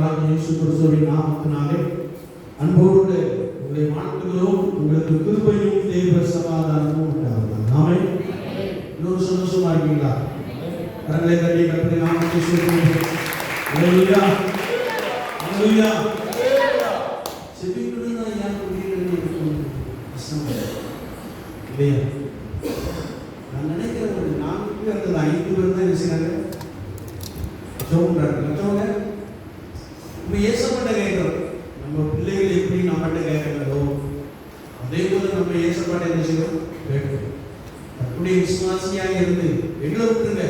ஆண்டவராகிய இயேசு கிறிஸ்துவின் நாமத்தினாலே அன்போடு உங்களை வாழ்த்துகிறோம். உங்களுக்கு கிருபையும் தேவ சமாதானமும் உண்டாகும். ஆமென். இன்னொரு சந்தோஷமா இருக்கீங்களா? கரங்களை தட்டி கர்த்தருடைய நாமத்தை சொல்லுங்கள். ஹல்லேலூயா, ஹல்லேலூயா. செபிக்கணும்னா யார் முடியல இல்லையா? நான் நினைக்கிறேன் ஒரு 4 பேர் அல்லது 5 பேர் தான் என்ன செய்யறாங்க, ஜோம்ன்றாங்க. மற்றவங்க நம்ம ஏசப்பட்ட கேட்கிறோம். நம்ம பிள்ளைகள் எப்படி நம்மகிட்ட கேட்கிறாரோ அதே போல நம்ம ஏசப்பட்ட என்ன செய்யறோம், கேட்கிறோம். அப்படியே விசுவாசியாக இருந்து எங்களை விட்டுருங்க,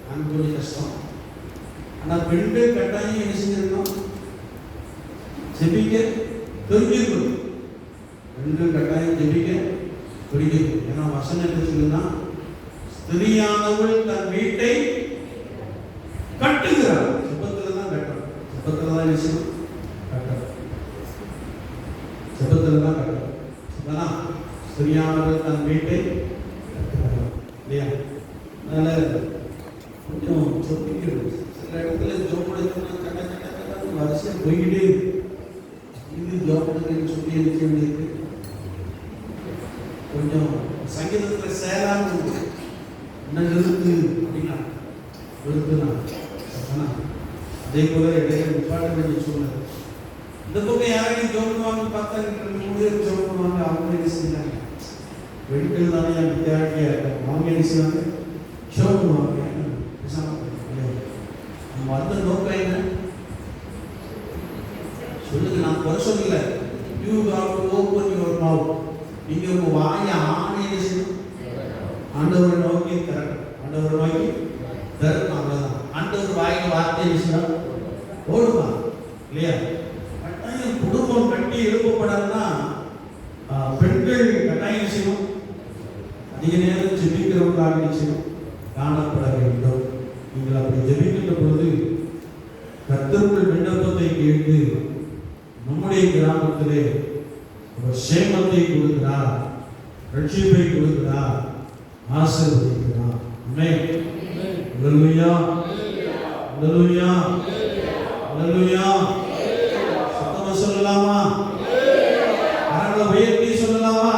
நான் கொஞ்சம் கஷ்டம். ஆனால் பெண்கள் கட்டாயம் என்ன செஞ்சிருக்கோம், ஜெபிக்க தெரிஞ்சிருக்கணும். பெண்கள் கட்டாயம் ஜெபிக்க தெரிஞ்சிருக்கும். ஏன்னா வசனம் என்ன சொல்லுன்னா, ஸ்திரியானவள் தன் வீட்டை கட்டுகிறாள். ஜெபத்துல தான் கட்டணும். ஜெபத்துல தான் என்ன செய்யணும், கட்டணும். ஜெபத்துல தான் கட்டணும். அதானா ஸ்திரியானவள் தன் வீட்டை கட்டுகிறாள் இல்லையா? அதனால கொஞ்சம் ஜெபிக்கிறது. சில இடத்துல ஜோம் எடுக்கணும்னா கட்ட கட்ட கட்ட வருஷம் போய்கிட்டே இது ஜோம் எடுக்கணும்னு சொல்லி இருக்க வேண்டியது. கொஞ்சம் சங்கீதத்தில் சேரான்னு என்ன நிறுத்து அப்படின்னா நிறுத்துனா அதே போல இடையில நிப்பாட்ட வேண்டிய சூழ்நிலை. இந்த பக்கம் யாரையும் ஜோப்படுவாங்க பார்த்தா 2 பேர் ஜோப்படுவாங்க. அவங்க என்ன செஞ்சாங்க, பெண்கள் தானே என் வித்தியாட்டியா இருக்காங்க. அவங்க என்ன செய்வாங்க, ஜோப்படுவாங்க. நம்ம வந்த நோக்கம் என்ன சொல்லுங்க, நான் குறை சொல்லல. You have to open your mouth. நீங்க உங்க வாயை ஆணையை செய்யணும், ஆண்டவரை நோக்கி திறக்கணும். ஆண்டவரை நோக்கி திறக்கணும், அவ்வளவுதான். ஆண்டவர் வாயில வார்த்தை செய்யணும், ஓடுமா இல்லையா? கட்டாயம் குடும்பம் கட்டி எழுப்பப்படணும்னா பெண்கள் கட்டாயம் செய்யணும். அதிக நேரம் ஜெபிக்கிறவங்களாக செய்யணும், காணப்பட வேண்டும். நீங்கள் அப்படி ஜெபிக்கின்ற பொழுது கர்த்தருடைய விண்ணப்பத்தை கேட்டு நம்முடைய கிராமத்திலே ஒரு சேமத்தை கொடுக்கிறார், ரட்சிப்பை கொடுக்கிறார், ஆசீர்வதிக்கிறார். ஆமென். ஹல்லேலூயா, ஹல்லேலூயா, ஹல்லேலூயா. சத்தமா சொல்லலாமா? கரங்களை உயர்த்தி சொல்லலாமா?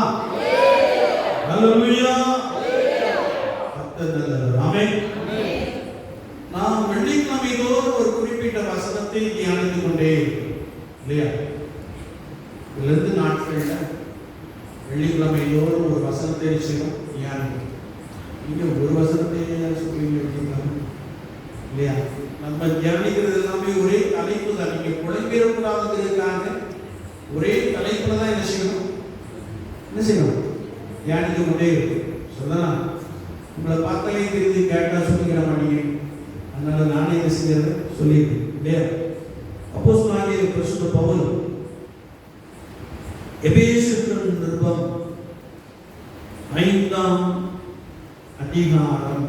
ஹல்லேலூயா. கர்த்தர் நல்லவர். ஆமென். நாம் வெள்ளிக்கிழமை தோறும் ஒரு குறிப்பிட்ட வசனத்தை தியானித்துக் கொண்டே இல்லையா? 2 நாட்கள்ல வெள்ளிக்கிழமை தோறும் ஒரு வசனத்தை செய்யணும், தியானிக்கணும். நீங்க ஒரு வசனத்தை சொல்றீங்க இல்லையா? நம்ம தியானிக்கிறது எல்லாமே ஒரே தலைப்பு தான். நீங்க குழம்பிடக்கூடாதுங்கிறதுக்காக ஒரே தலைப்புல தான் என்ன செய்யணும், தியானிக்க கொண்டே இருக்கு. சொல்லலாம், உங்களை பார்த்தாலே தெரிஞ்சு கேட்டா சொல்லிக்கிற மாட்டீங்க. அதனால நானே என்ன செஞ்சது சொல்லியிருக்கேன் இல்லையா? அப்போஸ்தலனாகிய பரிசுத்த பவுல் எபேசியர் நிருபம் 5ஆம் அதிகாரம்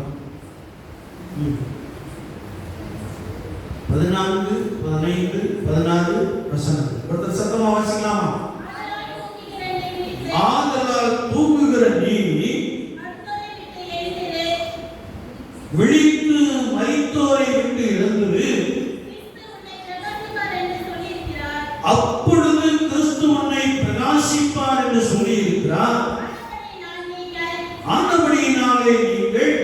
14, 15, 16 வசனங்கள். ஒருத்தர் சத்தமா வாசிக்கலாமா? ஆதலால் தூங்குகிற நீ விழித்து மரித்தோரை விட்டு எழுந்திரு, அப்பொழுது கிறிஸ்து உன்னை பிரகாசிப்பார் என்று சொல்லி இருக்கிறார். ஆனபடியினாலே நீங்கள்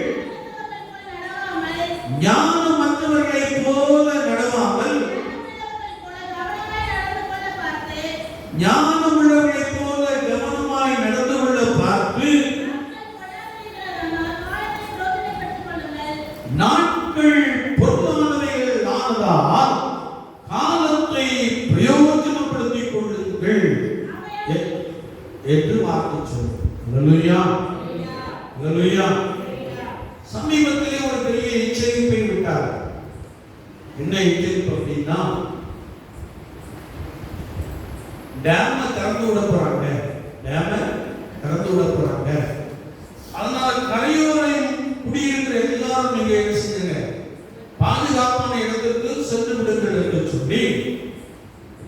ஞானமற்றவர்களைப் போல நடவாமல் ஞானமுள்ளவர்களைப் போல கவனமாய் நடந்து கொள்ள பார்த்து நாட்கள் பொருளானவைகள் ஆனதால் காலத்தை பிரயோஜனப்படுத்திக் கொள்ளுங்கள் என்று வார்த்தை சொல்லும். ஹல்லேலூயா, ஹல்லேலூயா. சமீபத்திலே ஒரு பெரிய எச்சரிப்பை விட்டார். என்ன எச்சரிப்பு அப்படின்னா, டேம திறந்து விட போறாங்க. அதனால கரையோரம் குடியிருக்கிற எல்லாரும் நீங்க என்ன செய்யுங்க, பாதுகாப்பான இடத்திற்கு சென்று விடுங்கள் என்று சொல்லி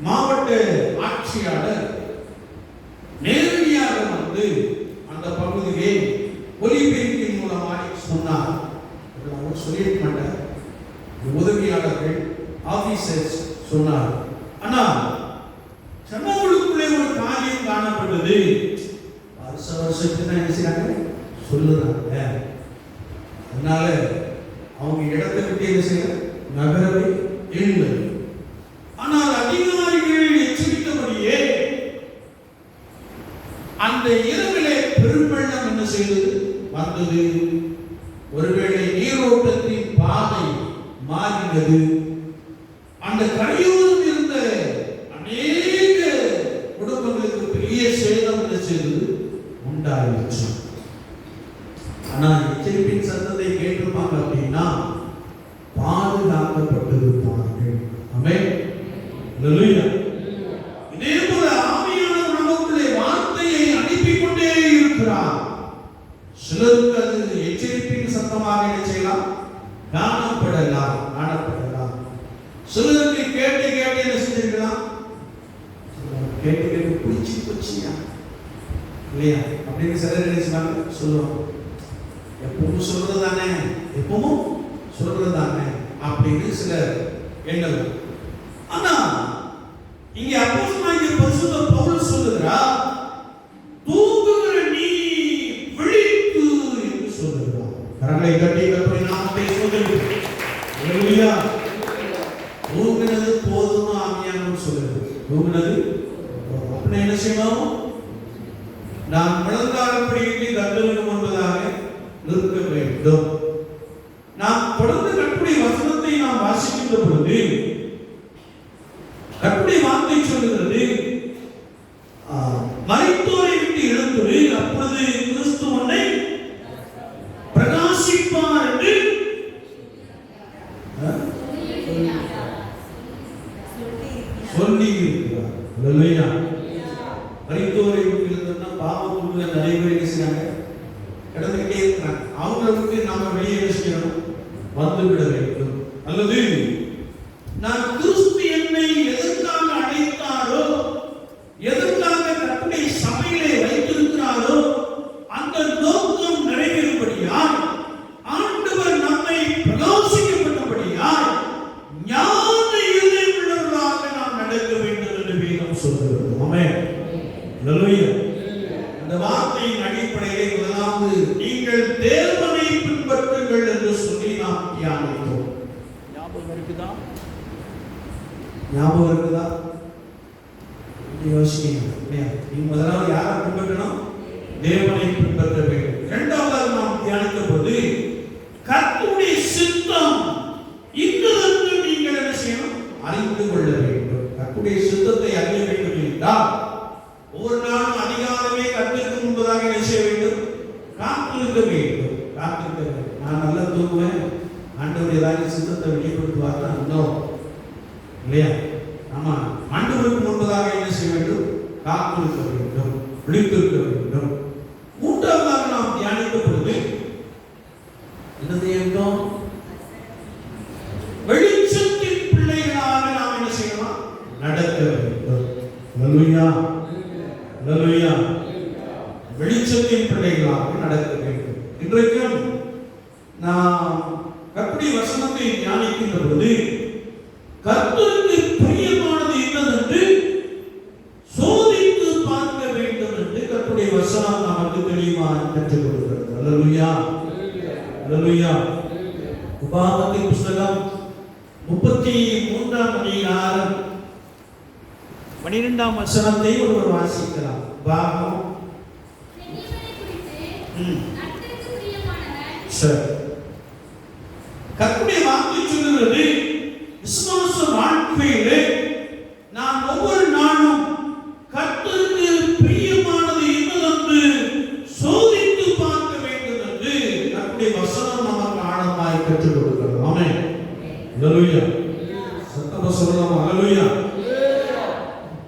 மாவட்ட ஆட்சியாளர் நேரடியாக வந்து அந்த பகுதியை ஒலிபெருக்கின் மூலமாக சொன்னார். சொல்லியிருக்க மாட்டார். உதவியாளர்கள் ஆபீசர்ஸ் சொன்னார். ஆனா ஜனங்களுக்குள்ளே ஒரு காரியம் காணப்பட்டது. வருஷத்துக்கு என்ன செய்றாங்க சொல்லுறாங்க. அதனால அவங்க இடத்தை விட்டு என்ன செய்ய நகரவே இல்லை. ஆனால் அதிகாரிகள் எச்சரித்தபடியே அந்த இரவிலே பெருவெள்ளம் என்ன செய்தது வந்தது. ஒருவேளை நீரோட்டத்தின் பாதை மாறினது. அந்த கரையோரம் இருந்த அநேக குடும்பங்களுக்கு பெரிய சேதம் என்ன செய்தது உண்டாயிற்று. ஆனா எச்சரிப்பின் சத்தத்தை கேட்டிருப்பாங்க அப்படின்னா பாதுகாக்கப்பட்டிருப்பார்கள். ஆமென். அல்லேலூயா. இதே போல ஆவியானவர் நமக்குள்ளே வார்த்தையை அனுப்பிக் கொண்டே இருக்கிறார். சிலருக்கு அது எச்சரிப்பின் சத்தமாக என்ன செய்யலாம் காணப்படலாம். சிலருக்கு கேட்டு கேட்டு என்ன செஞ்சிருக்கலாம் கேட்டு கேட்டு பிடிச்சி போச்சியா இல்லையா அப்படின்னு சிலர் நினைச்சாங்க சொல்லுவாங்க. எப்பவும் சொல்றதானே எப்பவும் சொல்றதானே அப்படின்னு சிலர் எண்ணம். ஆனா இங்க அப்போஸ்தலனாகிய பரிசுத்த பவுல் சொல்லுகிறார், தூங்குகிற நீ விழித்து என்று சொல்லுகிறார். கரங்களை தட்டி கர்த்தருடைய நாமத்தை ஸ்தோத்திரியுங்கள். அல்லேலூயா. தூங்குனது போதும் ஆவியானவர் சொல்லுது. தூங்குனது அப்படி என்ன செய்யணும்? நாம் முழங்காலப்படியிட்டு கர்த்தருக்கு முன்பதாக நிற்க வேண்டும். நாம் தொடர்ந்து கர்த்தருடைய வசனத்தை நாம் வாசிக்கின்ற பொழுது கர்த்தருடைய வார்த்தை சொல்லுகிறது, மரித்தோரை விட்டு எழுந்துரு, அப்பொழுது கிறிஸ்து உன்னை பிரகாசிப்பார் என்று சொல்லி இருக்கிறார். அல்லேலூயா. மரித்தோரை விட்டு எழுந்தோம்னா பாவத்துக்குள்ள நிறைய பேர் என்ன செய்றாங்க கடந்துகிட்டே இருக்கிறாங்க. அவங்களுக்கு நாம வெளியே செய்யணும் வந்து விட வேண்டும். அல்லது நான் கிறிஸ்து என்னை எதற்காக அழைத்தாரோ, எதற்காக கர்த்தருடைய சபையிலே வைத்திருக்கிறாரோ அந்த நோக்கம் நிறைவேறும்படியால் ஆண்டவர் நம்மை பிரகாசிக்கப்பட்டபடியால் ஞான இதயம் உள்ளவர்களாக நாம் நடக்க வேண்டும் என்று வேதம் சொல்கிறது. ஆமென். அல்லேலூயா. இந்த வார்த்தையின் அடிப்படையிலே முதலாவது நீங்கள் தேவனை பின்பற்றுங்கள் என்று சொல்லி நாம் தியானித்தோம். ஞாபகம் இருக்குதா? யோசிக்கணும் இல்லையா? நீங்க முதலாவது யாரை பின்பற்றணும்? தேவனை பின்பற்ற வேண்டும். இரண்டாவதாக நாம் தியானித்த போது கர்த்தருடைய சித்தம் இன்னதென்று நீங்கள் என்ன செய்யணும்? அறிந்து கொள்ள வேண்டும். கர்த்தருடைய சித்தத்தை அறிய வேண்டும் என்றால் ஒவ்வொரு நாளும் அதிகாலமே கர்த்தருக்கு முன்பதாக என்ன செய்ய வேண்டும்? காத்திருக்க வேண்டும். நான் நல்லா தூங்குவேன், ஆண்டவர் ஏதாவது சித்தத்தை வெளிப்படுத்துவார்னா இன்னும் இல்லையா? ஆமா, ஆண்டவருக்கு முன்பதாக என்ன செய்ய வேண்டும்? காத்திருக்க வேண்டும், விழித்திருக்க வேண்டும். மூன்றாவதாக நாம் தியானித்த பொழுது என்ன செய்யணும்? வெளிச்சத்தின் பிள்ளைகளாக நாம் என்ன செய்யணும்? நடக்க வேண்டும். அல்லேலூயா. அல்லேலூயா. வெளிச்சத்தின் பிள்ளைகளாக நடக்க வேண்டும். இன்றைக்கும் நாம் கர்த்தருடைய வசனத்தை தியானிக்கின்ற பொழுது கர்த்தருக்கு பிரியமானது என்னதென்று சோதித்து பார்க்க வேண்டும் என்று கர்த்தருடைய வசனம் நமக்கு தெளிவாக கற்றுக் கொடுக்கிறது. அல்லேலூயா. அல்லேலூயா. உபாகமத்தின் புத்தகம் 33ஆம் அதிகாரம் 12ஆம் வசனத்தை ஒருவர் வாசிக்கலாம். உபாகமம் கர்த்தருடைய வார்த்தை சொல்லுகிறது, விசுவாச வாழ்க்கையிலே நாம் ஒவ்வொரு நாளும் கர்த்தருக்கு பிரியமானது என்னதென்று சோதித்து பார்க்க வேண்டும் என்று கர்த்தருடைய வசனம் நமக்கு ஆழமாய் கற்றுக் கொடுக்கிறது. ஆமென். அல்லேலூயா. சத்தமா சொல்லலாம். அல்லேலூயா.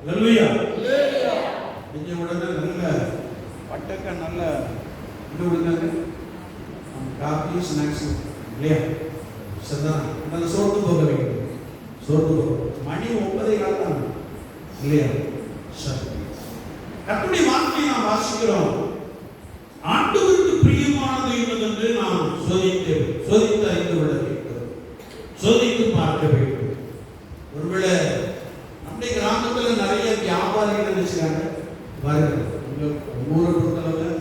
அல்லேலூயா. நீங்க உடனே நல்ல பட்டக்க நல்ல இது உடனே காபி ஸ்நாக்ஸ் இல்லையா? சரிதான். நல்ல சோர்ந்து போக வேண்டும். சோர்ந்து போக மணி 9:15 தான் இல்லையா? சரி. கர்த்தருடைய வார்த்தையை நாம் வாசிக்கிறோம். ஆண்டவருக்கு பிரியமானது என்னதென்று நாம் சோதித்து அறிந்து கொள்ள வேண்டும், சோதித்து பார்க்க வேண்டும். நிறைய வியாபாரிகள் நினைச்சாங்க பாருங்க. ஊரை பொறுத்தளவில்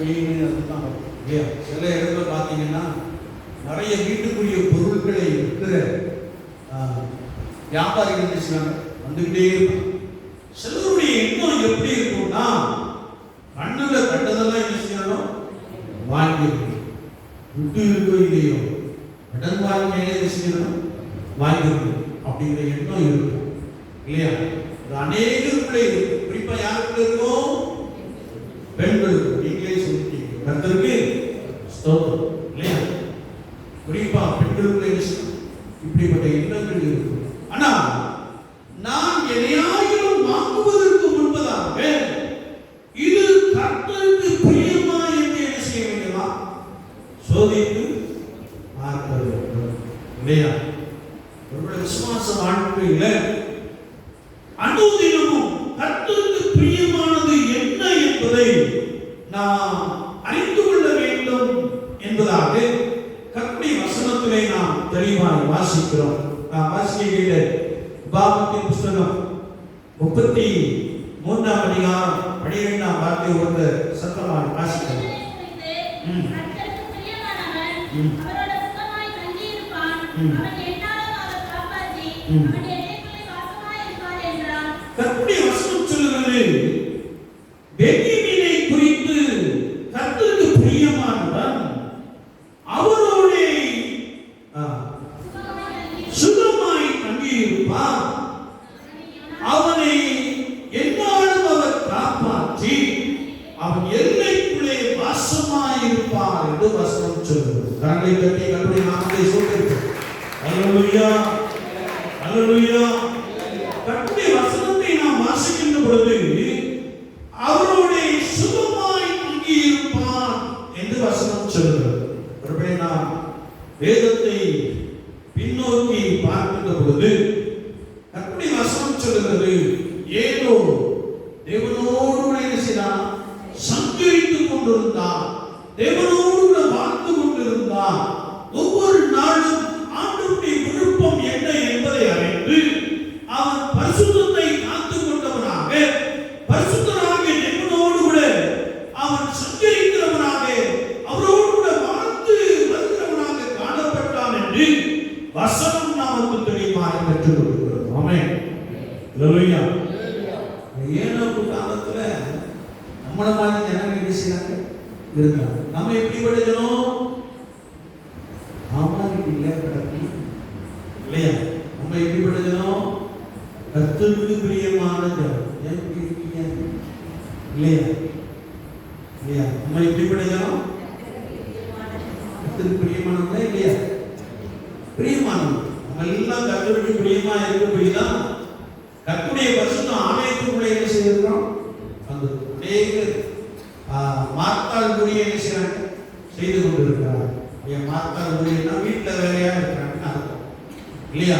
மீன் அதுதான் இல்லையா. சில இடத்துல பார்த்தீங்கன்னா நிறைய வீட்டுக்குரிய பொருட்களை விற்கிற வியாபாரிகள் நினைச்சாங்க வந்துகிட்டே இருக்கும். சிலருடைய எண்ணம் எப்படி இருக்கும்னா கண்ணுல கண்டதெல்லாம் என்ன செய்யணும், வாங்கி விட்டு இருக்கோ இல்லையோ கடன் வாங்கியே செய்யணும், வாங்கிக்கணும் அப்படிங்கிற எண்ணம் இருக்கும் இல்லையா. இது அநேகருக்குள்ளே இருக்கு. குறிப்பா யாருக்குள்ள இருக்கும், பெண்களுக்கு. நீங்களே சொல்லிட்டீங்க, கர்த்தருக்கு ஸ்தோத்திரம் இல்லையா. குறிப்பா பெண்களுக்குள்ள இப்படிப்பட்ட எண்ணங்கள் இருக்கும். ஆனா நான் எதையாயிலும் வாங்குவதற்கு முன்பதாக இது கர்த்தருக்கு பிரியமா என்று என்ன செய்ய வேண்டுமா, சோதித்து பார்க்க வேண்டும் இல்லையா. ஒரு விசுவாச வாழ்க்கையில அனுதினமும் கர்த்தருக்கு பிரியமானது என்ன என்பதை நாம் அறிந்து கொள்ள வேண்டும் என்பதாக கர்த்தருடைய வசனத்திலே நாம் தெளிவாக வாசிக்கிறோம். நாம் வாசிக்கையிலே உபாகமத்தின் புஸ்தகம் 33 அதிகாரம் 12 வார்த்தை ஒரு சத்தமாக வாசிக்கிறோம். கர்த்தருடைய வசனம் சொல்லுகிறது, பென்யமீனை குறித்து கர்த்தருக்கு பிரியமானவன் அவரோட சுகமாய் தங்கியிருப்பான், அவனை எந்நாளும் அவர் காப்பாற்றி அவன் எல்லைக்குள்ளே வாசமாயிருப்பார் என்று வசனம் சொல்லுகிறது. கரங்களை தட்டி கர்த்தருடைய நாமத்தை சொல்லுங்கள். அல்லேலூயா, அல்லேலூயா. கர்த்தருடைய வசனத்தை நாம் வாசிக்கின்ற பொழுது அவரோட சுகமாய் தங்கியிருப்பான் என்று வசனம் சொல்லுகிறது. ஒருவேளை நாம் வேதத்தை பின்னோக்கி பார்க்கின்ற பொழுது கர்த்தருடைய வசனம் சொல்லுகிறது, ஏதோ தேவனோடு என்ன செய்தான், சஞ்சரித்துக் கொண்டிருந்தான், தேவனோடு வாழ்ந்து கொண்டிருந்தான். ஒவ்வொரு நாளும் ஆண்டவருடைய விருப்பம் என்ன என்பதை அறிந்து அவன் பரிசுத்தத்தை காத்துக் கொண்டவனாக, பரிசுத்தனாக தேவனோடு கூட அவன் சஞ்சரிக்கிறவனாக, அவரோடு கூட வாழ்ந்து வருகிறவனாக காணப்பட்டான் என்று வசனம் நமக்கு தெளிவாக கற்றுக் கொடுக்கிறது. ஆமென், அல்லேலூயா. ஏனோ காலத்துல நம்மள மாதிரி ஜனங்கள் என்ன செய்யறாங்க இருந்தாங்க. நம்ம எப்படி படிக்கணும், இல்லையா. நம்ம எப்படி படிக்கணும், கர்த்தருக்கு பிரியமான ஜனம். எப்படி இருக்கீங்க இல்லையா, இல்லையா. நம்ம எப்படி படிக்கணும், கர்த்தருக்கு பிரியமானவங்க இல்லையா, பிரியமானவங்க. நம்ம எல்லாம் கர்த்தருக்கு பிரியமா இருக்க போய் தான் கர்த்தருடைய பரிசுத்த ஆலயத்துக்குள்ளே என்ன செய்திருக்கிறோம். அந்த அநேக மார்த்தாள் ஊழியம் என்ன செய்யறாங்க, செய்து கொண்டிருக்கிறார். மார்த்தாள் ஊழியம்னா வீட்டில் வேலையா இருக்கிறாங்கன்னு அர்த்தம் இல்லையா.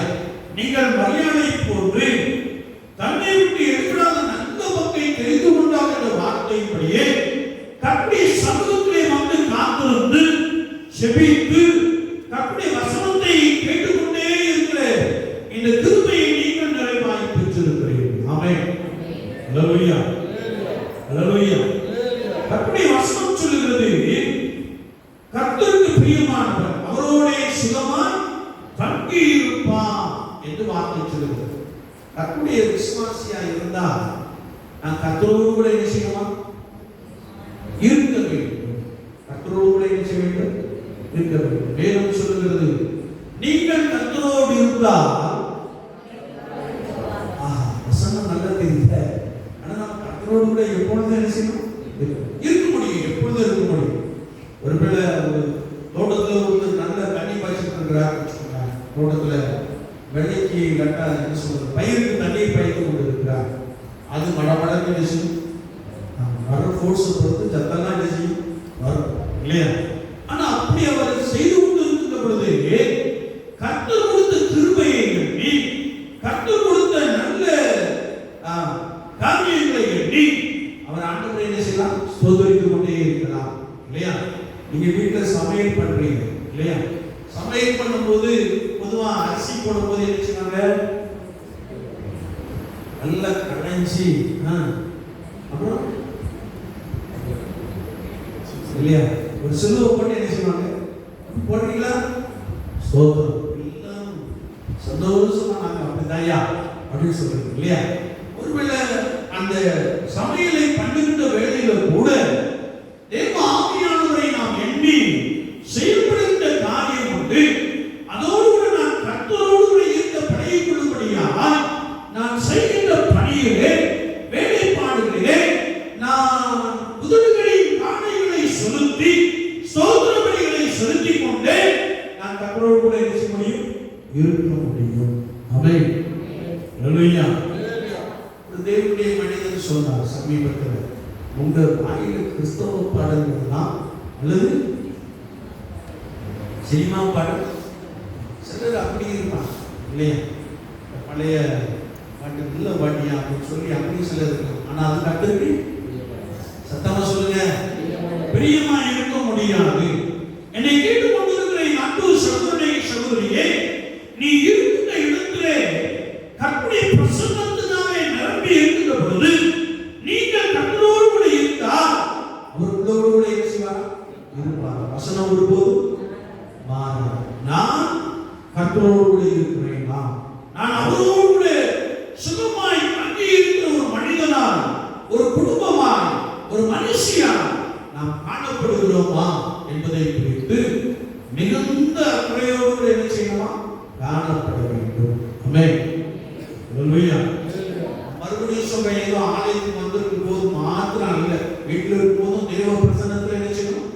நீங்கள் மரியாதை போன்று தன்னை விட்டு எடுக்காத நல்ல பக்கை தெரிந்து கொண்டால் என்ற வார்த்தையின்படியே கர்த்தருடைய சமூகத்திலே வந்து காத்திருந்து செபித்து கர்த்தருடைய வசனத்தை கேட்டுக்கொண்டே இருக்கிற இந்த கிருபையை நீங்கள் நிறைவாய் பெற்றிருக்கிறீர்கள். ஆமென், அல்லேலூயா, அல்லேலூயா. கர்த்தருடைய வசனம் சொல்லுகிறது, கர்த்தருக்கு பிரியமானவர் அவரோட சுகமாய் தங்கியிருப்பான் என்று வார்த்தை சொல்லுகிறது. கர்த்தருடைய விசுவாசியா இருந்தா நான் கர்த்தரோடு கூட என்ன செய்யணும், இருக்க வேண்டும். கர்த்தரோடு கூட என்ன செய்ய வேண்டும், இருக்க வேண்டும். வேதம் சொல்லுகிறது, நீங்கள் கர்த்தரோடு இருந்தால், வசனம் நல்லா தெரியல, ஆனா நம்ம கர்த்தரோடு கூட எப்பொழுதும் என்ன செய்யணும், இருக்க முடியும், எப்பொழுதும் இருக்க முடியும். ஒருவேளை ஒரு தோட்டத்துல ஒரு நல்ல தண்ணி பாய்ச்சிட்டு இருக்கிறார், தோட்டத்துல வெள்ளைக்கு கட்டா என்ன சொல்றது, பயிருக்கு தண்ணீர் பாய்த்து கொண்டு இருக்கிறார். அது மடமடன்னு என்ன செய்யும், வர ஃபோர்ஸை பொறுத்து சத்தெல்லாம் என்ன செய்யும், வரும் இல்லையா. ஆனா அப்படி அவர் செய்து கொண்டு இருக்கின்ற பொழுது கர்த்தர் கொடுத்த கிருபையை எண்ணி, கர்த்தர் கொடுத்த நல்ல காரியங்களை எண்ணி அவர் ஆண்டவரை என்ன செய்யலாம், ஸ்தோத்திரித்துக் கொண்டே இருக்கலாம் இல்லையா. நீங்க வீட்டுல சமையல் பண்றீங்க இல்லையா, சமையல் பண்ணும்போது பொதுவா அரிசி போடும்போது என்ன செய்வாங்க, நல்லா கடைஞ்சி அப்புறம் இல்லையா ஒரு சிலுவை போட்டு என்ன செய்வாங்க? போட்டீங்களா? ஸ்தோத்திரம். எல்லாம் சந்தோஷமா நாங்க அப்படிதாயா அப்படின்னு சொல்றீங்க இல்லையா? ஒருவேளை அந்த சமையலை பண்ணுகின்ற வேளையில கூட தேவ ஆவியானவரை நாம் எண்ணி செயல்படுகின்ற காரியம் உண்டு. அதோடு கூட நான் கர்த்தரோடு கூட இருந்த பணியை கொள்ளும்படியால் நான் செய்கின்ற பணியிலே வேலைப்பாடுகளிலே நான் உதடுகளின் காணைகளை செலுத்தி ஸ்தோத்திர பலிகளை செலுத்திக் கொண்டே நான் கர்த்தரோடு கூட இருக்க முடியும், இருக்க முடியும். ஆமென். அல்லேலூயா. தேவனுடைய மனிதன் சொன்னார் சமீபத்தில், உங்க வாயில கிறிஸ்தவ பாடல்கள் தான் அல்லது சினிமா பாடல். சிலர் அப்படி இருப்பாங்க இல்லையா? பழைய பாட்டு நல்ல பாட்டியா அப்படின்னு சொல்லி அப்படி சிலர் இருக்காங்க. ஆனா அது கர்த்தருக்கு சத்தமா சொல்லுங்க, பிரியமா இருக்க முடியாது. என்னை கேட்டு கொண்டிருக்கிற என் அன்பு சகோதரனே சகோதரியே, நீ இருக்கின்ற இடத்திலே கர்த்தருடைய பிரசன்னத்தினாலே நிரம்பி இருக்கின்ற பொழுது நீங்கள் கர்த்தரோடு கூட இருந்தால் அவர் உங்களோடு கூட இருப்பார். வசனம் ஒருபோதும் மாறாது. நான் கர்த்தரோடு கூட இருக்கிறேன். நான் அவரோடு கூட சுகமாய் தங்கி இருக்கிற ஒரு மனிதனாய், ஒரு குடும்பமாய், ஒரு மனுஷியாய் நாம் காணப்படுகிறோமா என்பதை குறித்து மிகுந்த அக்கறையோடு என்ன செய்யணுமா? காணப்பட வேண்டும். ஆமென். அல்லேலூயா. மறுபடியும் சொல்றேன், ஏதோ ஆலயத்துக்கு வந்திருக்கும் போது மாத்திரம் இல்லை, வீட்டில் இருக்கும் போதும் தேவ பிரசன்னத்தில் என்ன செய்யணும்?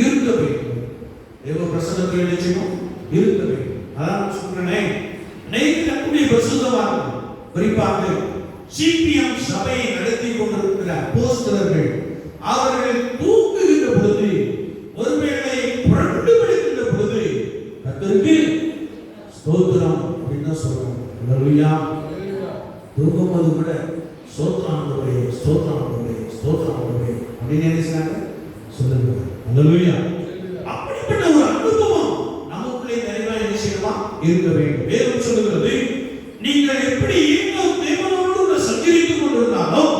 இருக்க வேண்டும். தேவ பிரசன்னத்தில் என்ன செய்யணும்? இருக்க வேண்டும். அதான் சொல்றேன், நெய்தக்கூடிய பரிசுத்தவான்கள், குறிப்பாக சிபிஎம் சபையை நடத்தி கொண்டிருக்கிற அப்போஸ்தலர்கள், அவர்கள் தூங்குகின்ற பொழுது, ஒருவேளை புரண்டு விடுகின்ற பொழுது கர்த்தருக்கு ஸ்தோத்திரம் அப்படின்னு சொல்றாங்க. அல்லேலூயா. தூங்கும்போது கூட ஸ்தோத்திரம் ஆண்டவரே, ஸ்தோத்திரம் ஆண்டவரே, ஸ்தோத்திரம் ஆண்டவரே அப்படின்னு நினைச்சாங்க சொல்லுங்க. அல்லேலூயா. அப்படிப்பட்ட ஒரு அனுபவம் நமக்குள்ளே நிறைவாக என்ன செய்யணுமா? இருக்க வேண்டும். வேதம் சொல்லுகிறது, நீங்கள் எப்படி ஏனோ தேவனோடு கூட சஞ்சரித்துக் கொண்டிருந்தாலும்,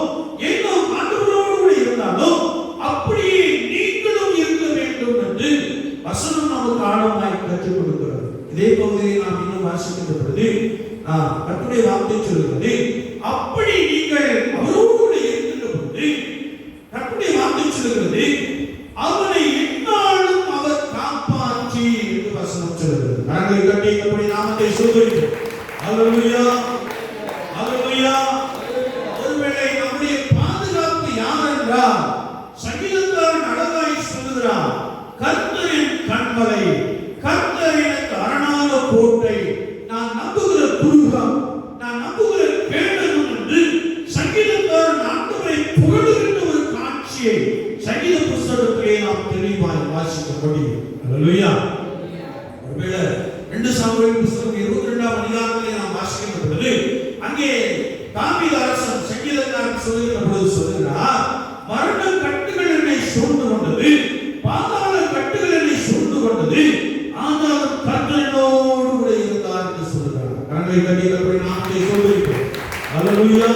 ஏனோ ஆண்டவரோடு கூட இருந்தாலும், அப்படியே நீங்களும் இருக்க வேண்டும் என்று வசனம் நமக்கு ஆழமாய் கற்றுக் கொடுக்கிறது. இதே பகுதியை நாம் இன்னும் வாசிக்கின்ற பொழுது கர்த்தருடைய வார்த்தை சொல்கிறது, அப்படி நீங்கள் அவரோடு கூட இருக்கின்ற பொழுது கர்த்தருடைய வார்த்தை சொல்கிறது, அவனை எந்நாளும் அவர் காப்பாற்றி என்று வசனம் சொல்கிறது. கரங்களை தட்டி கர்த்தருடைய நாமத்தை சொல்கிறீர்கள். அல்லேலூயா. அல்லேலூயா. ஒருவேளை நம்முடைய பாதுகாப்பு யார் என்றால், சங்கீதக்காரன் அழகாய் சொல்லுகிறான், கர்த்தரின் கண்மலை, கர்த்தர் எனக்கு அரணான கோட்டை, நான் நம்புகிற துருகம், நான் நம்புகிற கேடகம் என்று சங்கீதக்காரன் ஆண்டவரை புகழுகின்ற ஒரு காட்சியை சங்கீத புஸ்தகத்திலே நாம் தெளிவாய் வாசிக்க முடியும். அல்லேலூயா. ஒருவேளை 2 சாமுவேல் புஸ்தகம் 22ஆம் அதிகாரத்திலே நாம் வாசிக்கின்ற பொழுது அங்கே தாவீது அரசன் சங்கீதக்காரன் சொல்லுகிற பொழுது சொல்லுகிறார், மரண கட்டுகள் என்னை சூழ்ந்து கொண்டது, பாதாள கட்டுகள் என்னை சூழ்ந்து கொண்டது, ஆனாலும் கர்த்தரோடு கூட இருந்தார் என்று சொல்கிறார். கரங்களை தட்டி கர்த்தருடைய நாமத்தை சொல்லுங்கள். அல்லேலூயா.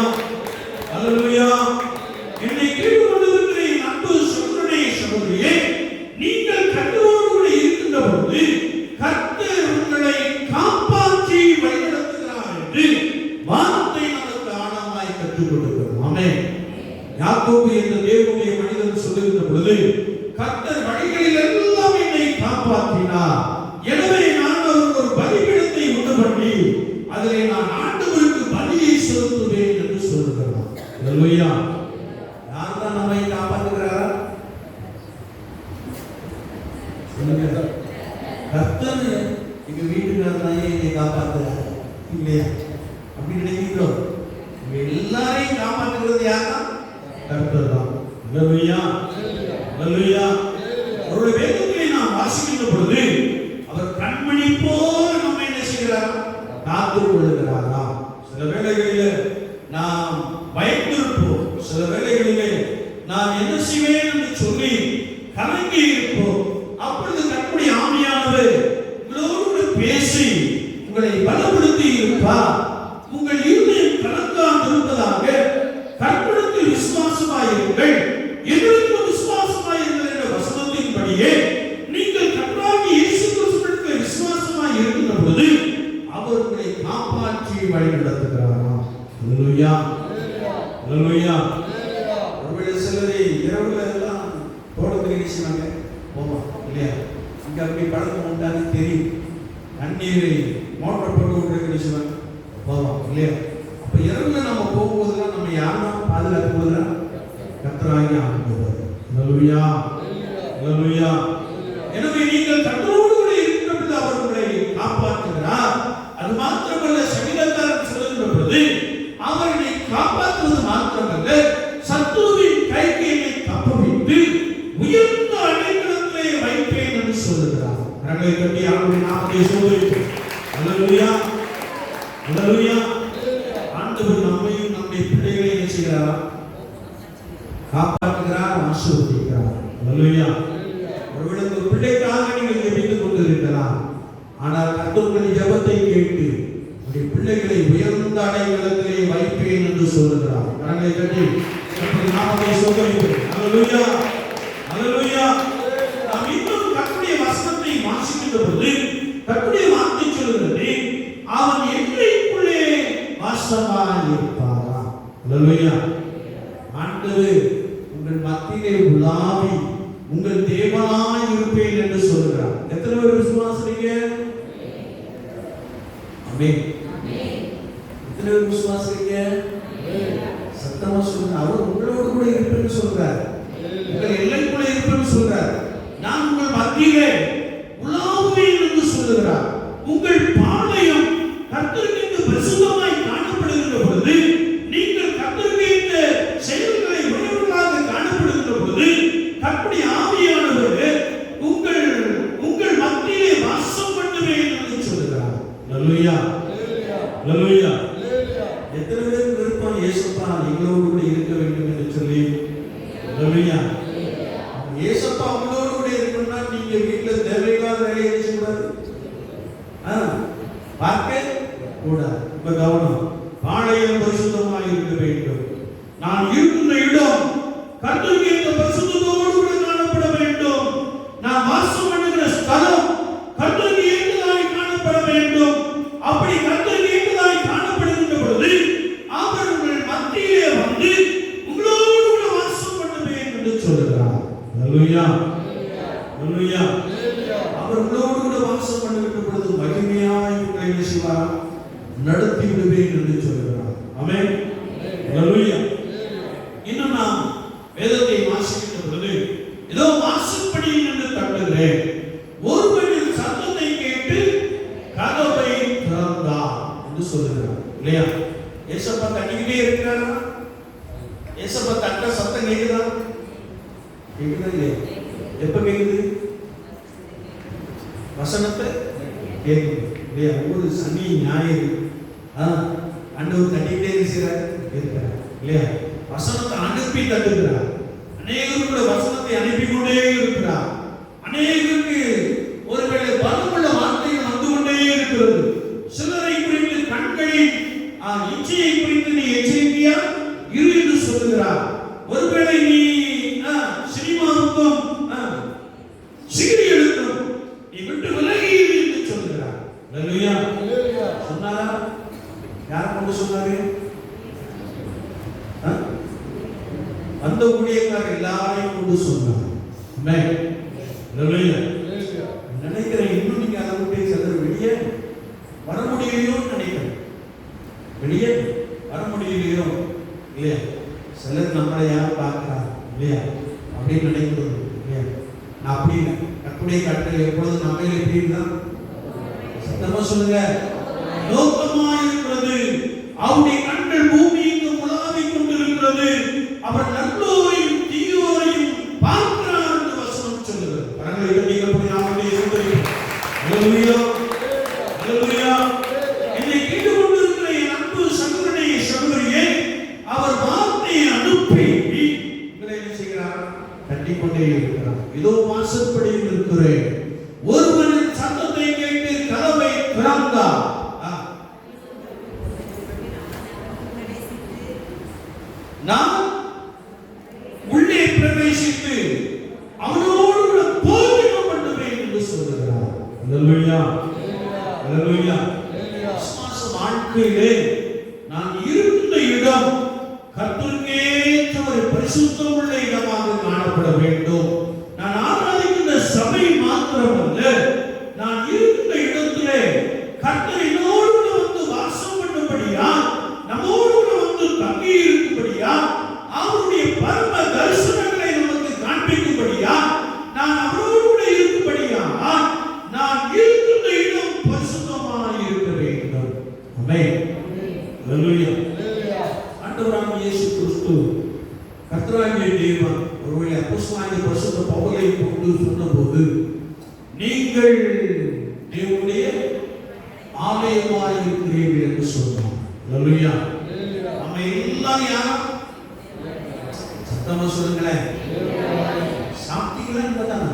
அல்லேலூயா. என்னை கேட்டுக்கொண்டிருக்கிற என் அன்பு சகோதரனே சகோதரியே, நீங்கள் கர்த்தரோடு கூட இருக்கின்ற பொழுது கர்த்தர் உங்களை காப்பாற்றி வழிநடத்துகிறார் என்று வார்த்தை நமக்கு ஆழமாய் கற்றுக் கொடுக்கிறது. ஆமென். யாக்கோபு என்ற தேவனுடைய மனிதன் சொல்லுகின்ற பொழுது, கர்த்தர் வழிகளில் எல்லாம் என்னை காப்பாற்றினார், எனவே நான் அவருக்கு ஒரு பலிபீடத்தை உண்டு பண்ணி அதிலே நான் ஆண்டவருக்கு பலியை செலுத்துவேன் என்று சொல்லுகிறார். அல்லேலூயா. யார் தான் நம்மை காப்பாற்றுகிறாரா? சொல்லுங்க. கர்த்தர் எங்க வீட்டுக்காரர் தான் என்னை காப்பாற்றுறாரு இல்லையா? அப்படி நினைக்கிறோம். எல்லாரையும் காப்பாற்றுகிறது யார் தான்? கர்த்தர் தான். அல்லேலூயா. அல்லேலூயா. அவருடைய வேதத்தை நாம் வாசிக்கின்ற பொழுது அவர் கண்மணி போல் நம்மை என்ன செய்கிறார்? காத்துக் கொள்ளுகிறாரா? சில வேளைகளிலே நாம் பயந்திருப்போம், சில வேளைகளிலே நாம் என்ன செய்வேன் என்று சொல்லி கலங்கி இருப்போம். அப்பொழுது கர்த்தருடைய ஆவியானவர் உங்களோடு பேசி உங்களை பலப்படுத்தி இருப்பார். உங்கள் இருதயம் கலங்காதிருக்கும் வழி நடத்துகிறாராம். அல்லேலூயா, அல்லேலூயா. ஒருவேளை சிலரை இரவுல எல்லாம் தோட்டத்துக்கு வீசினாங்க போவோம் இல்லையா, இங்க அப்படி பழக்கம் உண்டான்னு தெரியும். தண்ணீரை மோட்டர் போட்டு விட்டு வீசுவாங்க போவோம் இல்லையா. அப்ப இரவுல நம்ம போகும்போதுலாம் நம்ம யாரும் பாதுகாத்து போதுனா கர்த்தராகிய ஆண்டவர். அல்லேலூயா, அல்லேலூயா. எனவே நீங்கள் கர்த்தரோடு கூட இருக்கிறது அவர் உங்களை காப்பாற்றுகிறார். அது மாத்திரமல்ல, சங்கீதக்காரன் சொல்லுகிற பொழுது அவரை காப்பாற்றுவது மாத்திரமல்ல, சத்துருவின் கைக்கு என்னை தப்புவித்து உயர்ந்த அடைக்கலத்திலே வைப்பேன் என்று சொல்லுகிறார். கரங்களை தட்டி ஆண்டவருடைய நாமத்தை ஸ்தோத்திரிப்போம். அல்லேலூயா, அல்லேலூயா. ஆண்டவர் நம்மையும் நம்முடைய பிள்ளைகளை என்ன செய்கிறார்? காப்பாற்றுகிறார், ஆசீர்வதிக்கிறார். அல்லேலூயா. ஒருவேளை ஒரு பிள்ளைக்காக நீங்கள் ஜெபித்துக் கொண்டிருக்கலாம். ஆனால் கர்த்தர் உங்கள் ஜெபத்தை கேட்டு உங்களுடைய பிள்ளைகளை உயர்ந்த அடைக்கலத்திலே வைப்பேன் என்று சொல்லுகிறார். கரங்களை தட்டி கர்த்தருடைய நாமத்தை ஸ்தோத்திரிப்போம். அல்லேலூயா, அல்லேலூயா. நாம் இன்னும் கர்த்தருடைய வசனத்தை வாசிக்கின்ற பொழுது கர்த்தருடைய வார்த்தை சொல்லுகிறது, அவன் எங்களுக்குள்ளே வாசமாய் இருப்பாரா. அல்லேலூயா. ஆண்டவர் உங்கள் மத்தியிலே உலாவி உங்கள் தேவனாய் இருப்பேன் என்று சொல்கிறார். எத்தனை பேர் விசுவாசிக்கிறீங்க? ஆமென். எத்தனை பேர் விசுவாசிக்கிறீங்க? சத்தமா சொல்லுங்க. அவர் உங்களோடு கூட இருப்பேன்னு சொல்றார். உங்கள் எல்லைக்குள்ள இருப்பேன்னு சொல்றார். நான் உங்கள் மத்தியிலே உலாவுவேன் என்று சொல்லுகிறார். உங்கள் பாளையம் கர்த்தருக்கு பரிசுத்தமாய் காணப்படுகின்ற பொழுது, நீங்கள் கர்த்தருக்கு செயல்களை உடையவர்களாக காணப்படுகின்ற பொழுது, கர்த்தருடைய ஆவியானவர் உங்கள் மத்தியிலே வாசம் பண்ணுவேன் என்று சொல்லுகிறார். அல்லேலூயா, அல்லேலூயா. எத்தனை பேர் விருப்பம் இயேசுப்பா எங்களோடு கூட இருக்க வேண்டும் என்று சொல்லி? அல்லேலூயா. இயேசுப்பா உங்களோடு கூட இருக்கணும்னா நீங்க வீட்டுல தேவையில்லாத வேலையை செய்யக்கூடாது, பார்க்க கூடாது. இப்ப கவனம், பாளையம் பரிசுத்தமாக இருக்க வேண்டும். நான் இருக்கின்ற இடம் கர்த்தருக்கு இந்த பரிசுத்தத்தோடு கூட காணப்பட வேண்டும். நான் வாசம் பண்ணுகிற ஸ்தலம் கர்த்தருக்கு ஏற்றதாய் காணப்பட வேண்டும். அப்படி கர்த்தருக்கு ஏற்றதாய் காணப்படுகின்ற பொழுது அவர் உங்கள் மத்தியிலே வந்து உங்களோடு கூட வாசம் பண்ணுவேன் என்று சொல்லுகிறார். அல்லேலூயா, அல்லேலூயா. அவர் உங்களோடு கூட வாசம் பண்ணுகின்ற பொழுது மகிமையாய் உங்களை செய்வார், நடத்தி விடுவேன் என்று சொல்லுகிறார். ஆமென், அல்லேலூயா. இன்னும் நாம் வேதத்தை வாசிக்கின்ற பொழுது ஏதோ வாசற்படி என்று தட்டுகிறேன், ஒருவனின் சத்தத்தை கேட்டு கதவை திறந்தார் என்று சொல்லுகிறார் இல்லையா. ஏசப்பா தட்டிக்கிட்டே இருக்கிறாரா? ஏசப்பா தட்ட சத்தம் கேட்குதா? கேட்குதா இல்லையா? எப்ப கேட்குது? வசனத்தை கேட்குது இல்லையா. ஒவ்வொரு சனி ஞாயிறு ஆண்டவர் தட்டிக்கிட்டே இருக்கிறார் இல்லையா. வசனத்தை அனுப்பி தட்டுகிறார். அநேகருக்கு வசனத்தை அனுப்பி கொண்டே இருக்கிறார். அநேகருக்கு ஒருவேளை பலமுள்ள வார்த்தைகள் வந்து கொண்டே இருக்கிறது. சிலரை குறித்து கண்களின் இச்சையை குறித்து நீ எச்சரிக்கையா இரு என்று சொல்லுகிறார். ஒருவேளை நீ சினிமாவுக்கும் சீரியலுக்கும் நீ விட்டு விலகி என்று சொல்லுகிறார். அல்லேலூயா. சொன்னாரா? யார் கொண்டு சொன்னாரு? அந்த ஊழியக்காரர் எல்லாரையும் கொண்டு சொன்னார். நினைக்கிறேன் இன்னும் நீங்க அதை விட்டு சிலர் வெளியே வர முடியலையோ நினைக்கிறேன். வெளியே வர முடியலையோ இல்லையா. சிலர் நம்மளை யார் பார்க்கிறார் இல்லையா அப்படின்னு நினைக்கிறது இல்லையா. நான் அப்படி கட்டுடைய கட்டளை எப்பொழுது நம்ம எப்படி இருந்தான் சத்தமா சொல்லுங்க. நோக்கமா இருக்கிறது. அவருடைய கண்கள் பூமிக்கு உலாவிக் கொண்டிருக்கிறது. அவர் நல்லோரையும் தீயோரையும் பார்க்கிறார் என்று வசனம் சொல்லுகிறது. கரங்களை தட்டி போய் நாமத்தை ஸ்தோத்திரிப்போம். அல்லேலூயா, அல்லேலூயா. என்னை கேட்டுக்கொண்டிருக்கிற என் அன்பு சகோதரனே சகோதரியே, அவர் வார்த்தையை அனுப்பி உங்களை என்ன செய்கிறார்? தட்டிக்கொண்டே இருக்கிறார். இதோ வாசற்படியில் இருக்கிறேன், ஒருவனின் சத்தத்தை கேட்டு கதவை திறந்தார். நான் உள்ளே பிரவேசித்து அவனோடு கூட போஜனம் பண்ணுவேன் என்று சொல்லுகிறார். அல்லேலூயா, அல்லேலூயா. விசுவாச வாழ்க்கையிலே நான் இருந்த இடம் கர்த்தருக்கேற்ற ஒரு பரிசுத்தமுள்ள இடமாக காணப்பட வேண்டும். நான் ஆராதிக்கின்ற சபை மாத்திரமல்ல, நான் இருந்த இடத்திலே கர்த்தர் என்னோடு வந்து வாசம் பண்ணும்படியா, நம்மோடு வந்து தங்கி இருக்கும்படியா, அவருடைய பரம தரிசனங்களை நமக்கு காண்பிக்கும்படியா, நான் அவரோடு இருக்கும்படியா, நான் இருக்கின்ற இடம் பரிசுத்தமாக இருக்க வேண்டும். ஆமென். அல்லேலூயா. ஆண்டவராகிய இயேசு கிறிஸ்து கர்த்தராகிய தேவன் ஒருவேளை அப்போஸ்தலனாகிய பரிசுத்த பவுலை கொண்டு சொன்னபோது, நீங்கள் தேவனுடைய ஆலயமாய் இருக்கிறீர்கள் என்று சொன்னார். அல்லேலூயா. நம்ம எல்லாம் யார்? சத்தமா சொல்லுங்களேன். சாப்பிட்டீங்களா? என்பதான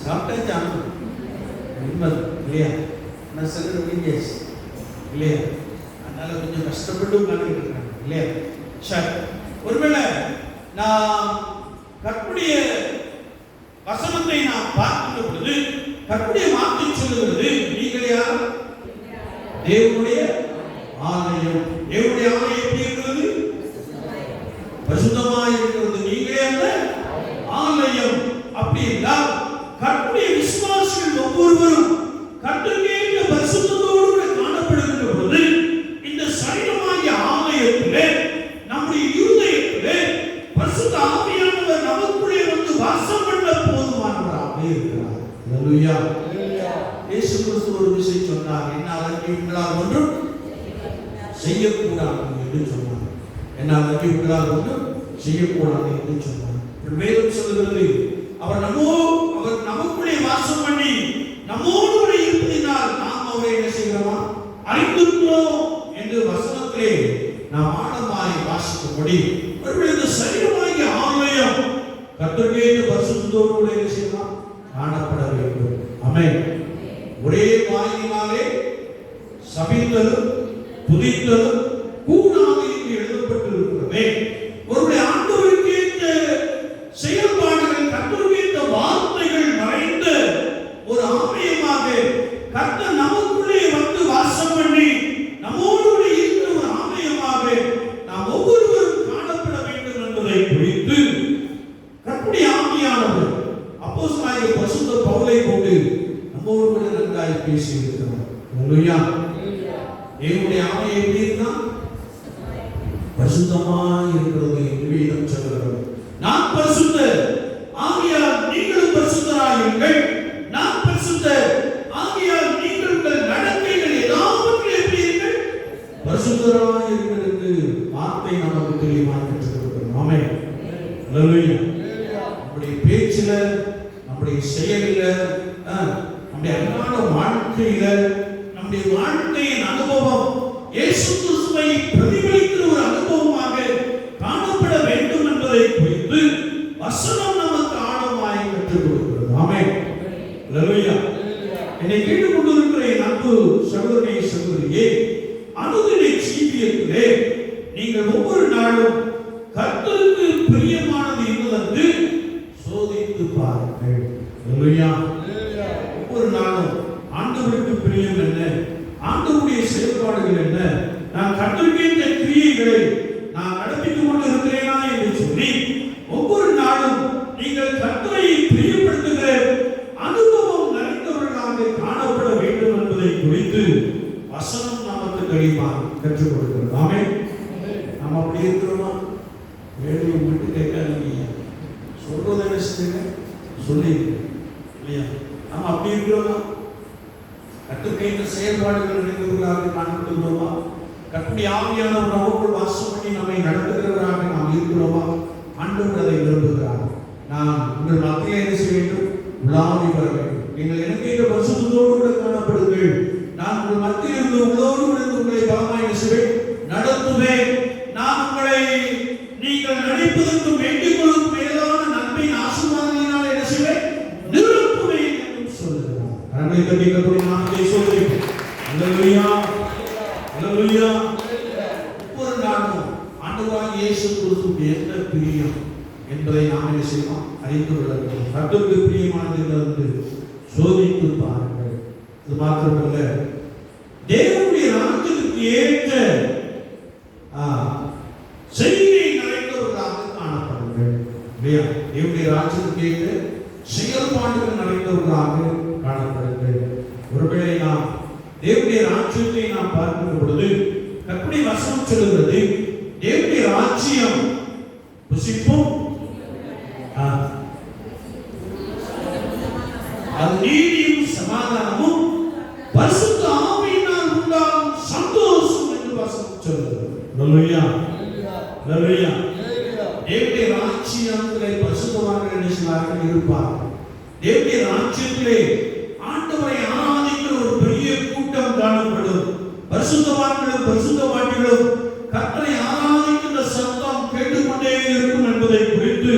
சாப்பிட்டாச்சா? இல்லையா? நான் சொல்லுங்க இல்லையா? அதனால கொஞ்சம் கஷ்டப்பட்டு உட்கார்ந்துட்டு இருக்காங்க இல்லையா? சரி, ஒருவேளை நான் கர்த்தருடைய வசனத்தை நான் பார்க்கின்ற பொழுது கர்த்தருடைய வார்த்தை சொல்லுகிறது, நீங்கள் யார்? தேவனுடைய ஆலயம். தேவனுடைய ஆலயம் எப்படி இருக்கிறது? பரிசுத்தமாய் இருக்கிறது. நீங்களே அந்த ஆலயம். அப்படி என்றால் கர்த்தருடைய விசுவாசிகள் ஒவ்வொருவரும் கர்த்தருக்கேற்ற பரிசுத்தத்தோடு காணப்படுகின்ற பொழுது இந்த சரீரமாகிய ஆலயத்திலே நம்முடைய இருதயத்திலே பரிசுத்த ஆவியானவர் நமக்குள்ளே வந்து வாசம் பண்ண போதுமானவராக இருக்கிறார். அல்லேலூயா. இயேசு கிறிஸ்து ஒரு விஷயம் சொன்னார், என்னால் உங்களால் ஒன்றும் செய்யக்கூடாது என்று சொன்னார். என்னால் உங்களால் ஒன்றும் செய்யக்கூடாது என்று சொன்னார். வேதம் சொல்லுகிறது, அவர் நமக்குள்ளே வாசம் பண்ணி நம்மோடு கூட இருப்பதினால் நாம் அவரை என்ன செய்கிறோமா? அறிந்திருக்கிறோம் என்று வசனத்திலே நாம் ஆழமாய் வாசிக்கும்படி இந்த சரீரமாகிய ஆலயம் கர்த்தருக்கேற்ற பரிசுத்தத்தோடு கூட என்ன செய்யலாம்? காணப்பட வேண்டும். ஆமென். ஒரே வாயினாலே சபித்தலும் துதித்தலும் கூடாது என்று எழுதப்பட்டிருக்கிறதே. ஒருவருடைய ஆண்டவருக்கேற்ற செயல்பாடுகள், கர்த்தருக்கேற்ற வார்த்தைகள் மறைந்த ஒரு ஆலயமாக கர்த்தர் நமக்குள்ளே வந்து வாசம் பண்ணி நம்மோடு இருக்கிற ஒரு ஆலயமாக நாம் ஒவ்வொருவரும் காணப்பட வேண்டும் என்பதை குறித்து கர்த்தருடைய ஆவியானவர் அப்போஸ்தலனாகிய பரிசுத்த பவுலை கொண்டு நம்மோடு கூட நன்றாய் பேசி இருக்கிறார். அல்லேலூயா. தேவனுடைய ஆலயம் எப்படி இருக்கா? பரிசுத்தமாய் இருக்கிறது என்று வேதம் சொல்கிறது. நான் பரிசுத்தர் ஆகையால் நீங்களும் பரிசுத்தராயிருங்கள். நான் பரிசுத்தர் ஆகையால் நீங்கள் உங்கள் நடக்கைகள் எல்லாவற்றிலும் எப்படி இருங்கள்? பரிசுத்தராயிருங்கள் என்று வார்த்தை நமக்கு தெளிவாக கற்றுக் ஆமென். அல்லேலூயா. நம்முடைய பேச்சில, நம்முடைய செயலில, நம்முடைய அன்றாட வாழ்க்கையில, நம்முடைய வாழ்க்கையின் அனுபவம் இயேசு கிறிஸ்துவை பிரதிபலிக்கிற ஒரு அனுபவமாக காணப்பட வேண்டும் என்பதை குறித்து வசனம் நமக்கு ஆழமாய் கற்றுக் கொடுக்கிறது. ஆமென். அல்லேலூயா. என்னை கேட்டுக்கொண்டிருக்கிற என் அன்பு சகோதரனே, சகோதரியே, அனுதின ஜீவியத்திலே நீங்கள் ஒவ்வொரு நாளும் கர்த்தருக்கு பிரியமானது என்னவென்று சோதித்து பாருங்கள். அல்லேலூயா. ஒவ்வொரு நாளும் ஆண்டவருக்கு பிரியம் என்ன, ஆண்டவருடைய செயல்பாடுகள் என்ன, நான் கர்த்தருக்கேற்ற கிரியைகளை நான் நடப்பித்துக் கொண்டு இருக்கிறேனா என்று சொல்லி ஒவ்வொரு நாளும் நீங்கள் கர்த்தரை பிரியப்படுத்துகிற அனுபவம் நிறைந்தவர்களாக காணப்பட வேண்டும் என்பதை குறித்து வசனம் நமக்கு தெளிவாக கற்றுக் கொடுக்கிறது. ஆமென். நாம் அப்படி இருக்கிறோமா? வேலையை மட்டும் கேட்காதீங்க, சொல்றது என்ன செய்யுங்க சொல்லி இல்லையா? நாம் அப்படி இருக்கிறோமா? கர்த்தருக்கேற்ற செயல்பாடுகள் நிறைந்தவர்களாக காணப்படுகிறோமா? கர்த்தருடைய ஆவியானவர் நமக்குள் வாசம் பண்ணி நம்மை நடத்துகிறவராக நாம் இருக்கிறோமா? ஆண்டவர் அதை விரும்புகிறார். நாம் உங்கள் மத்தியிலே என்ன செய்ய வேண்டும்? உலாவி வர வேண்டும். நீங்கள் எனக்கு இந்த பரிசுத்தத்தோடு கூட காணப்படுங்கள். நான் உங்கள் மத்தியில் இருந்து உங்களோடு கூட உங்களை பலமாய் என்ன செய்வேன்? நடத்துவேன். நான் உங்களை நீங்கள் நினைப்பதற்கு வேண்டிக் கொள்ளும் மேலான நன்மையின் ஆசீர்வாதங்களினால் என்ன செய்வேன்? நிரப்புவேன் என்று சொல்லுகிறார். கரங்களை தட்டி கர்த்தருடைய நாமத்தை சொல்லுங்கள். அல்லேலூயா. அல்லேலூயா. ஒவ்வொரு நாளும் ஆண்டவராகிய இயேசு கிறிஸ்துவுக்கு என்ன பிரியம் என்பதை நாம் என்ன செய்யலாம்? அறிந்து கொள்ள வேண்டும். கர்த்தருக்கு பிரியமானது என்று சோதித்து பாருங்கள். இது மாத்திரமல்ல, தேவனுடைய ராஜ்யத்துக்கு ஏற்ற செய்கை நிறைந்தவர்களாக காணப்படுங்கள். இல்லையா? தேவனுடைய ராஜ்யத்துக்கு ஏற்ற செயல்பாடுகள் நிறைந்தவர்களாக காணப்படுங்கள். ஒருவேளை நாம் தேவனுடைய ராஜ்யத்தை நாம் பார்க்கிற பொழுது கர்த்தருடைய வசனம் சொல்லுகிறது, தேவனுடைய ராஜ்யம் புசிப்பும் நீதியும் சமாதானமும் பரிசுத்த ஆவியினால் உண்டாகும் சந்தோஷம் என்று வசனம் சொல்லுகிறது. அல்லேலூயா, அல்லேலூயா. தேவனுடைய ராஜ்யத்திலே பரிசுத்தவான்கள் என்ன இருப்பார்கள். தேவனுடைய ராஜ்யத்திலே ஆண்டவரை ஆராதிக்கிற ஒரு பெரிய கூட்டம் காணப்படும். பரிசுத்தவான்களும் பரிசுத்தவான்களும் கர்த்தரை ஆராதிக்கின்ற சத்தம் கேட்டுக்கொண்டே இருக்கும் என்பதை குறித்து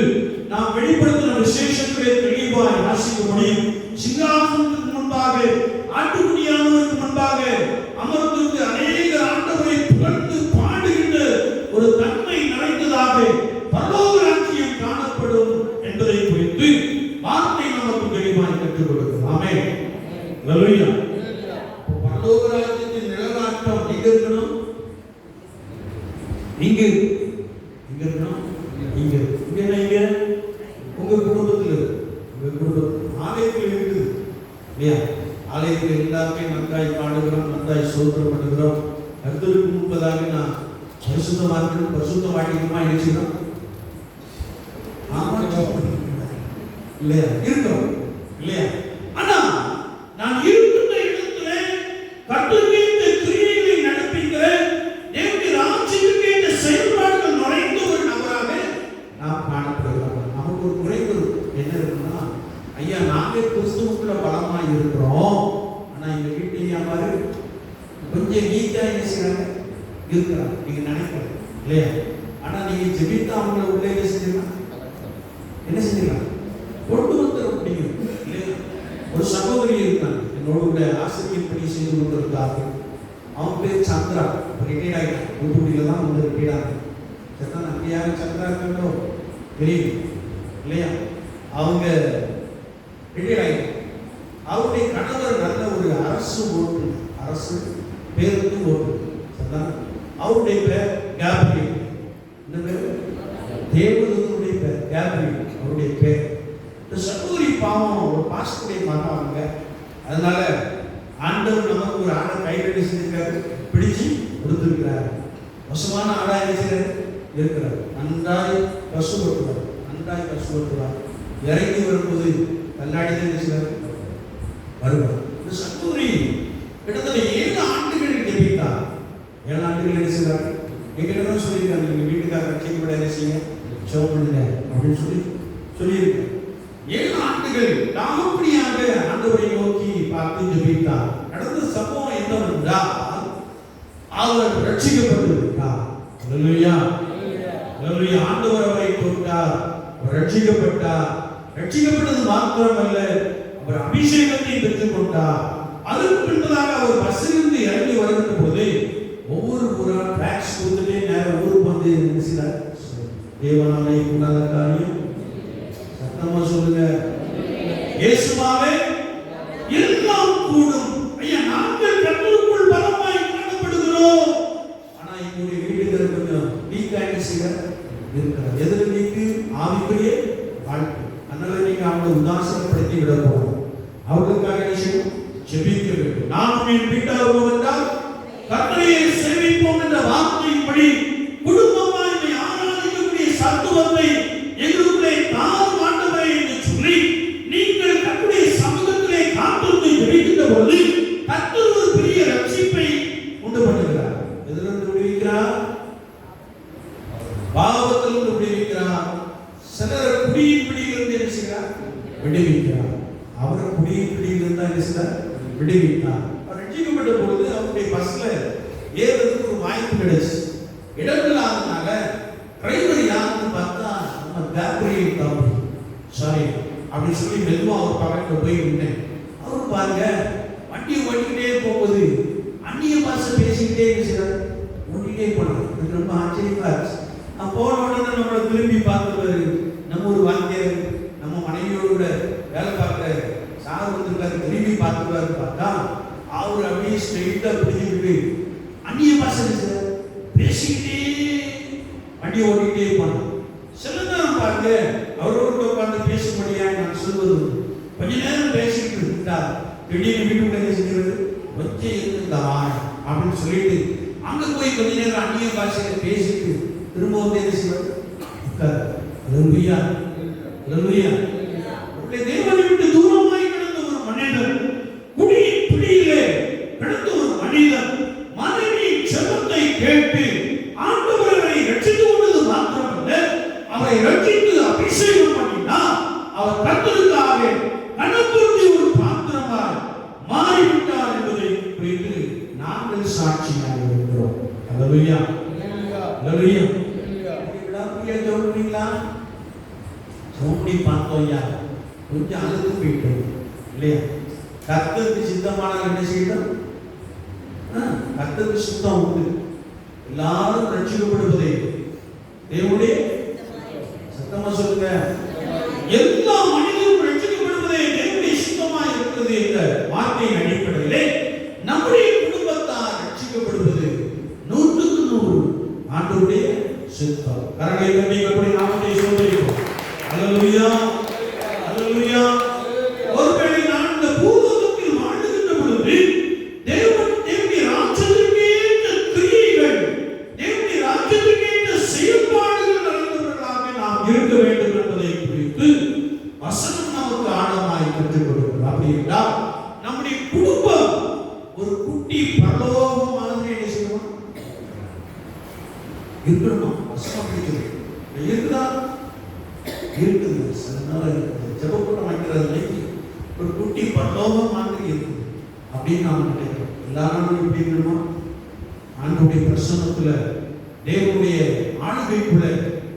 நாம் வெளிப்படுத்தின விசேஷத்திலே தெளிவாய் வாசிக்க முடியும். சிங்காசனத்துக்கு முன்பாக ஆட்டுக்குட்டியானவருக்கு முன்பாக அமர்ந்திருந்து அநேக ஆண்டவரை புகழ்ந்து பாடுகின்ற ஒரு தன்மை நிறைந்ததாக பரலோக ராஜ்யம் காணப்படும் என்பதை குறித்து வார்த்தை நமக்கு தெளிவாய் கற்றுக் கொடுக்கும். ஆமென், அல்லேலூயா. பரலோக ராஜ்யத்தின் நிலநாட்டம் எங்க இருக்கணும்? இங்க இருக்கணும். இங்க உங்க குடும்பத்தில் உங்க குடும்பத்தில் ஆலயத்தில் இருக்குது இல்லையா? ஆலயத்தில் எல்லாமே நன்றாய் பாடுகிறோம், நன்றாய் ஸ்தோத்திரம் பண்ணுகிறோம். கர்த்தருக்கு முன்பதாக நான் பரிசுத்தவான்களும் பரிசுத்தவான்களுமா இருக்கிறோம். இல்லையா? இருக்கிறோம் இல்லையா? ஆனா நான் இருக்கின்ற இடத்துல கர்த்தருக்கு இந்த கிரியைகளை நடப்பிக்கிற தேவனுடைய ராஜ்யத்துக்கு இந்த செயல்பாடுகள் நுழைந்த ஒரு நபராக நாம் காணப்படுகிறோம். நமக்கு ஒரு குறைவு என்ன இருக்குன்னா, ஐயா நாங்க கிறிஸ்துவுக்குள்ள பலமாய் இருக்கிறோம், ஆனா எங்க வீட்டிலேயே பாரு கொஞ்சம் வீக்கா என்ன செய்யறாங்க இருக்கிறாங்க. நீங்க நினைக்கிறோம் இல்லையா? ஆனா நீங்க ஜெபித்தா அவங்களை உள்ளே என்ன செஞ்சிடலாம், கொண்டு வந்துட முடியும் இல்லையா? ஒரு சகோதரி இருக்காங்க, என்னோட கூட ஆசிரியர் பணி செய்து கொண்டிருக்காங்க. அவங்க பேர் சந்திரா, ரிட்டையர்ட் ஆகிட்டாங்க. தூத்துக்குடியில தான் வந்து ரிட்டையர்ட் ஆகிட்டாங்க. சரிதான், அங்கே யாரும் சந்திரா இருக்காங்களோ தெரியும் இல்லையா? அவங்க ரிட்டையர்ட் ஆகிட்டாங்க. அவருடைய கணவர் நல்ல ஒரு அரசு பேருந்து ஓட்டு. சரிதான், அவருடைய பேர் கேப்ரியல். என்ன பேர்? தேவதூதனுடைய பேர் கேப்ரியல் அவருடைய பேர். இந்த சகோதரி பாவம் ஒரு பாஸ்டருடைய மகன். அதனால ஆண்டவர் நமக்கு ஒரு ஆடை கையில் செஞ்சிருக்காரு, பிடிச்சு கொடுத்திருக்கிறார். மோசமான ஆடா இருக்கிறார். நன்றாய் கஷ்டப்பட்டுவார். இறங்கி வரும்போது கல்லாடி தான் வருவார். இந்த சகோதரி கிட்டத்தட்ட 7 ஆண்டுகள் ஜெபித்தார். 7 ஆண்டுகள் என்ன செய்வார்? எங்கிட்ட சொல்லியிருக்காங்க, நீங்க வீட்டுக்கார கட்சிக்கு கூட என்ன செய்ய ஜெபம் பண்ணுங்க அப்படின்னு சொல்லியிருக்காங்க. 7 ஆண்டுகள் நாமப்படியாக ஆண்டவரை நோக்கி பார்த்து ஜெபித்தார். நடந்த சம்பவம் என்னவென்றால், அவர் ரட்சிக்கப்பட்டு விட்டார். அல்லேலூயா, அல்லேலூயா. ஆண்டவர் அவரை தொட்டார், அவர் ரட்சிக்கப்பட்டார். ரட்சிக்கப்பட்டது மாத்திரமல்ல, அவர் அபிஷேகத்தை பெற்றுக் கொண்டார். அதற்கு பின்பதாக அவர் பஸ்ஸிலிருந்து இறங்கி வருகின்ற போது ஒவ்வொரு ஊரா ட்ராக்ஸ் கொடுத்துட்டே நேரம் ஊருக்கு வந்து நினைச்சார். தேவனாலே கூடாத காரியம், சத்தமா சொல்லுங்க, இயேசுவாவே எல்லாம் கூடும். ஐயா, நாங்கள் கர்த்தருக்குள் பலமாய் காணப்படுகிறோம். ஆனா எங்களுடைய வீட்டுக்கு கொஞ்சம் வீக்காக இருக்கிறார். எதிர வீக்கு ஆவிக்குரிய வாழ்க்கை. அதனால நீங்க அவங்களை உதாசனப்படுத்தி விட போறோம். அவர்களுக்காக ஜெபிக்க வேண்டும். நாம் என் வீட்டார் போவதால் கர்த்தரை சேவிப்போம் என்ற வார்த்தையின்படி குடும்பமாய் என்னை ஆராதிக்கக்கூடிய சத்துவத்தை எங்களுக்குள்ளே தாரும் ஆண்டவரே என்று சொல்லி நீங்கள் கர்த்தருடைய சமூகத்திலே காத்திருந்து ஜெபிக்கின்ற பொழுது கர்த்தர் ஒரு பெரிய ரட்சிப்பை உண்டு பண்ணுகிறார். எதிலிருந்து விடுவிக்கிறார்? பாவத்திலிருந்து விடுவிக்கிறார். சிலர் குடியின் பிடியிலிருந்து என்ன செய்கிறார்? விடுவிக்கிறார். அவர் குடியின் பிடியிலிருந்து என்ன செய்கிறார்? விடுவித்தார். ரட்சிக்கப்பட்ட பொழுது அவருடைய பஸ்ல ஏறதுக்கு ஒரு வாய்ப்பு கிடைச்சு, இடமில்லாதனால டிரைவர் யாருன்னு பார்த்தா நம்ம கேப்ரியல் தம்பி அப்படின்னு சொல்லி மெதுவா அவர் பக்கத்துல போய் நின்னேன். அவரு பாருங்க வண்டியை ஓட்டிக்கிட்டே போகும்போது அந்நிய பாஷை பேசிக்கிட்டே இருக்கிறார், ஓட்டிக்கிட்டே போனார். எனக்கு ரொம்ப ஆச்சரியமா இருந்துச்சு. நான் போன உடனே நம்மளை திரும்பி பார்த்துருவாரு. நம்ம ஒரு வாத்தியார் நம்ம மனைவியோடு கூட வேலை பார்க்குற சார் வந்திருக்காரு, திரும்பி பார்த்துருவாரு. பார்த்தா அவர் அப்படியே ஸ்ட்ரெயிட்டா பிடிச்சி பேசிக்கிட்டே வண்டி ஓட்டிகிட்டே இருப்பாங்க. சில நேரம் பாருங்க அவரோடு உட்கார்ந்து பேசும்படியா நான் சொல்வது, கொஞ்ச நேரம் பேசிட்டு இருந்தா திடீர்னு வீட்டுக்குள்ளே செஞ்சுறது வச்சு இருந்தா அப்படின்னு சொல்லிட்டு அங்க போய் கொஞ்ச நேரம் அந்நிய பாஷையில பேசிட்டு திரும்ப வந்து என்ன செய்வது? அல்லேலூயா, அல்லேலூயா. தேவனை விட்டு தூரமாய் கிடந்த ஒரு மனிதன், குடியின் பிடியிலே கிடந்த ஒரு மனிதன், மனைவியின் செபத்தை கேட்டு ஆண்டவரை ரட்சித்து கொண்டது மாத்திரமல்ல, அவரை ரட்சித்து அபிஷேகம் பண்ணினார். அவர் கர்த்தருக்காக கனப்பொருந்திய ஒரு பாத்திரமாய் மாறிவிட்டார் என்பதை குறித்து நாங்கள் சாட்சியாக இருக்கிறோம். அல்லேலூயா, அல்லேலூயா. சொல்றீங்களா? சோம்பி பார்த்தோம்யா, கொஞ்சம் அழுது போயிட்டோம் இல்லையா? கர்த்தருக்கு சித்தமான என்ன செய்யணும்? கர்த்தருக்கு சுத்தம் உண்டு. எல்லாரும் ரட்சிக்கப்படுவதே தேவனுடைய சத்தமா சொல்லுங்க. எல்லா மனிதரும் ரட்சிக்கப்படுவதே தேவனுடைய சுத்தமா இருக்கிறது என்ற வார்த்தையின் அடிப்படையிலே நம்முடைய குடும்பத்தார் ரட்சிக்கப்படுவது 100க்கு 100 ஆண்டவருடைய சித்தம். கரங்களை தட்டி கர்த்தருடைய நாமத்தை ஸ்தோத்திரிப்போம். அல்லேலூயா, அல்லேலூயா. ஒருவேளை நான் இந்த பூலோகத்தில் வாழ்கின்ற பொழுது தேவனுடைய ராஜ்யத்திற்கு ஏற்ற கிரியைகள், தேவனுடைய ராஜ்யத்திற்கு ஏற்ற செயல்பாடுகள் நிறைந்தவர்களாக நாம் இருக்க வேண்டும் என்பதை குறித்து வசனம் நமக்கு ஆழமாய் கற்றுக் கொடுக்கிறது. அப்படி என்றால் நம்முடைய குடும்பம் ஒரு குட்டி பரலோகம் மாதிரி என்ன செய்யணும்? இருக்கணுமா? வசனம் அப்படி சொல்லுது. இருக்குதா? இருக்குது. அதனால ஜெபக்கூட்டம் வைக்கிறது ஒரு குட்டி பரலோகம் மாதிரி இருக்குது அப்படின்னு நாம் நினைக்கிறோம். எல்லா நாளும் எப்படி இருக்கணுமா? ஆண்டவருடைய பிரசன்னத்துல, தேவனுடைய ஆளுகைக்குள்ள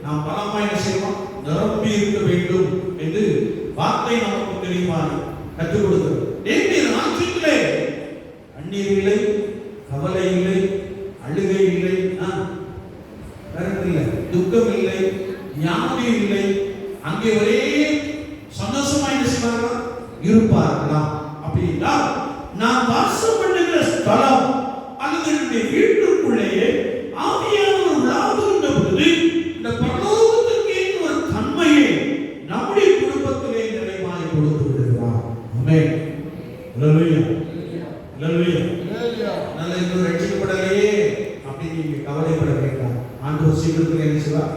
நாம் பலமாய் என்ன செய்யணும்? நிரம்பி இருக்க வேண்டும் என்று வார்த்தை நமக்கு தெளிவாய் கற்றுக் கொடுக்கிறது. தேவனுடைய ராஜ்யத்திலே கண்ணீர் இல்லை, கவலை இல்லை, அழுகை இல்லை, இல்லை, துக்கம் இல்லை, ஞாபகம் இல்லை. அங்கே ஒரே சந்தோஷமா என்ன செய்வார்களா? இருப்பார்களா? அப்படின்னா நான் வாசம் பண்ணுகிற ஸ்தலம் அல்லது என்னுடைய வீட்டுக்குள்ளேயே ஆவியானவர் உலாவுகின்ற பொழுது இந்த பரலோகத்திற்கு ஏற்ற ஒரு தன்மையை நம்முடைய குடும்பத்திலே நிறைவாய் கொடுத்து விடுகிறார். ஆமென். அல்லேலூயா, அல்லேலூயா. நல்ல இன்னும் ரட்சிக்கப்படலையே அப்படின்னு நீங்க கவலைப்பட வேண்டாம். ஆண்டவர் சீக்கிரத்தில் என்ன செய்வார்?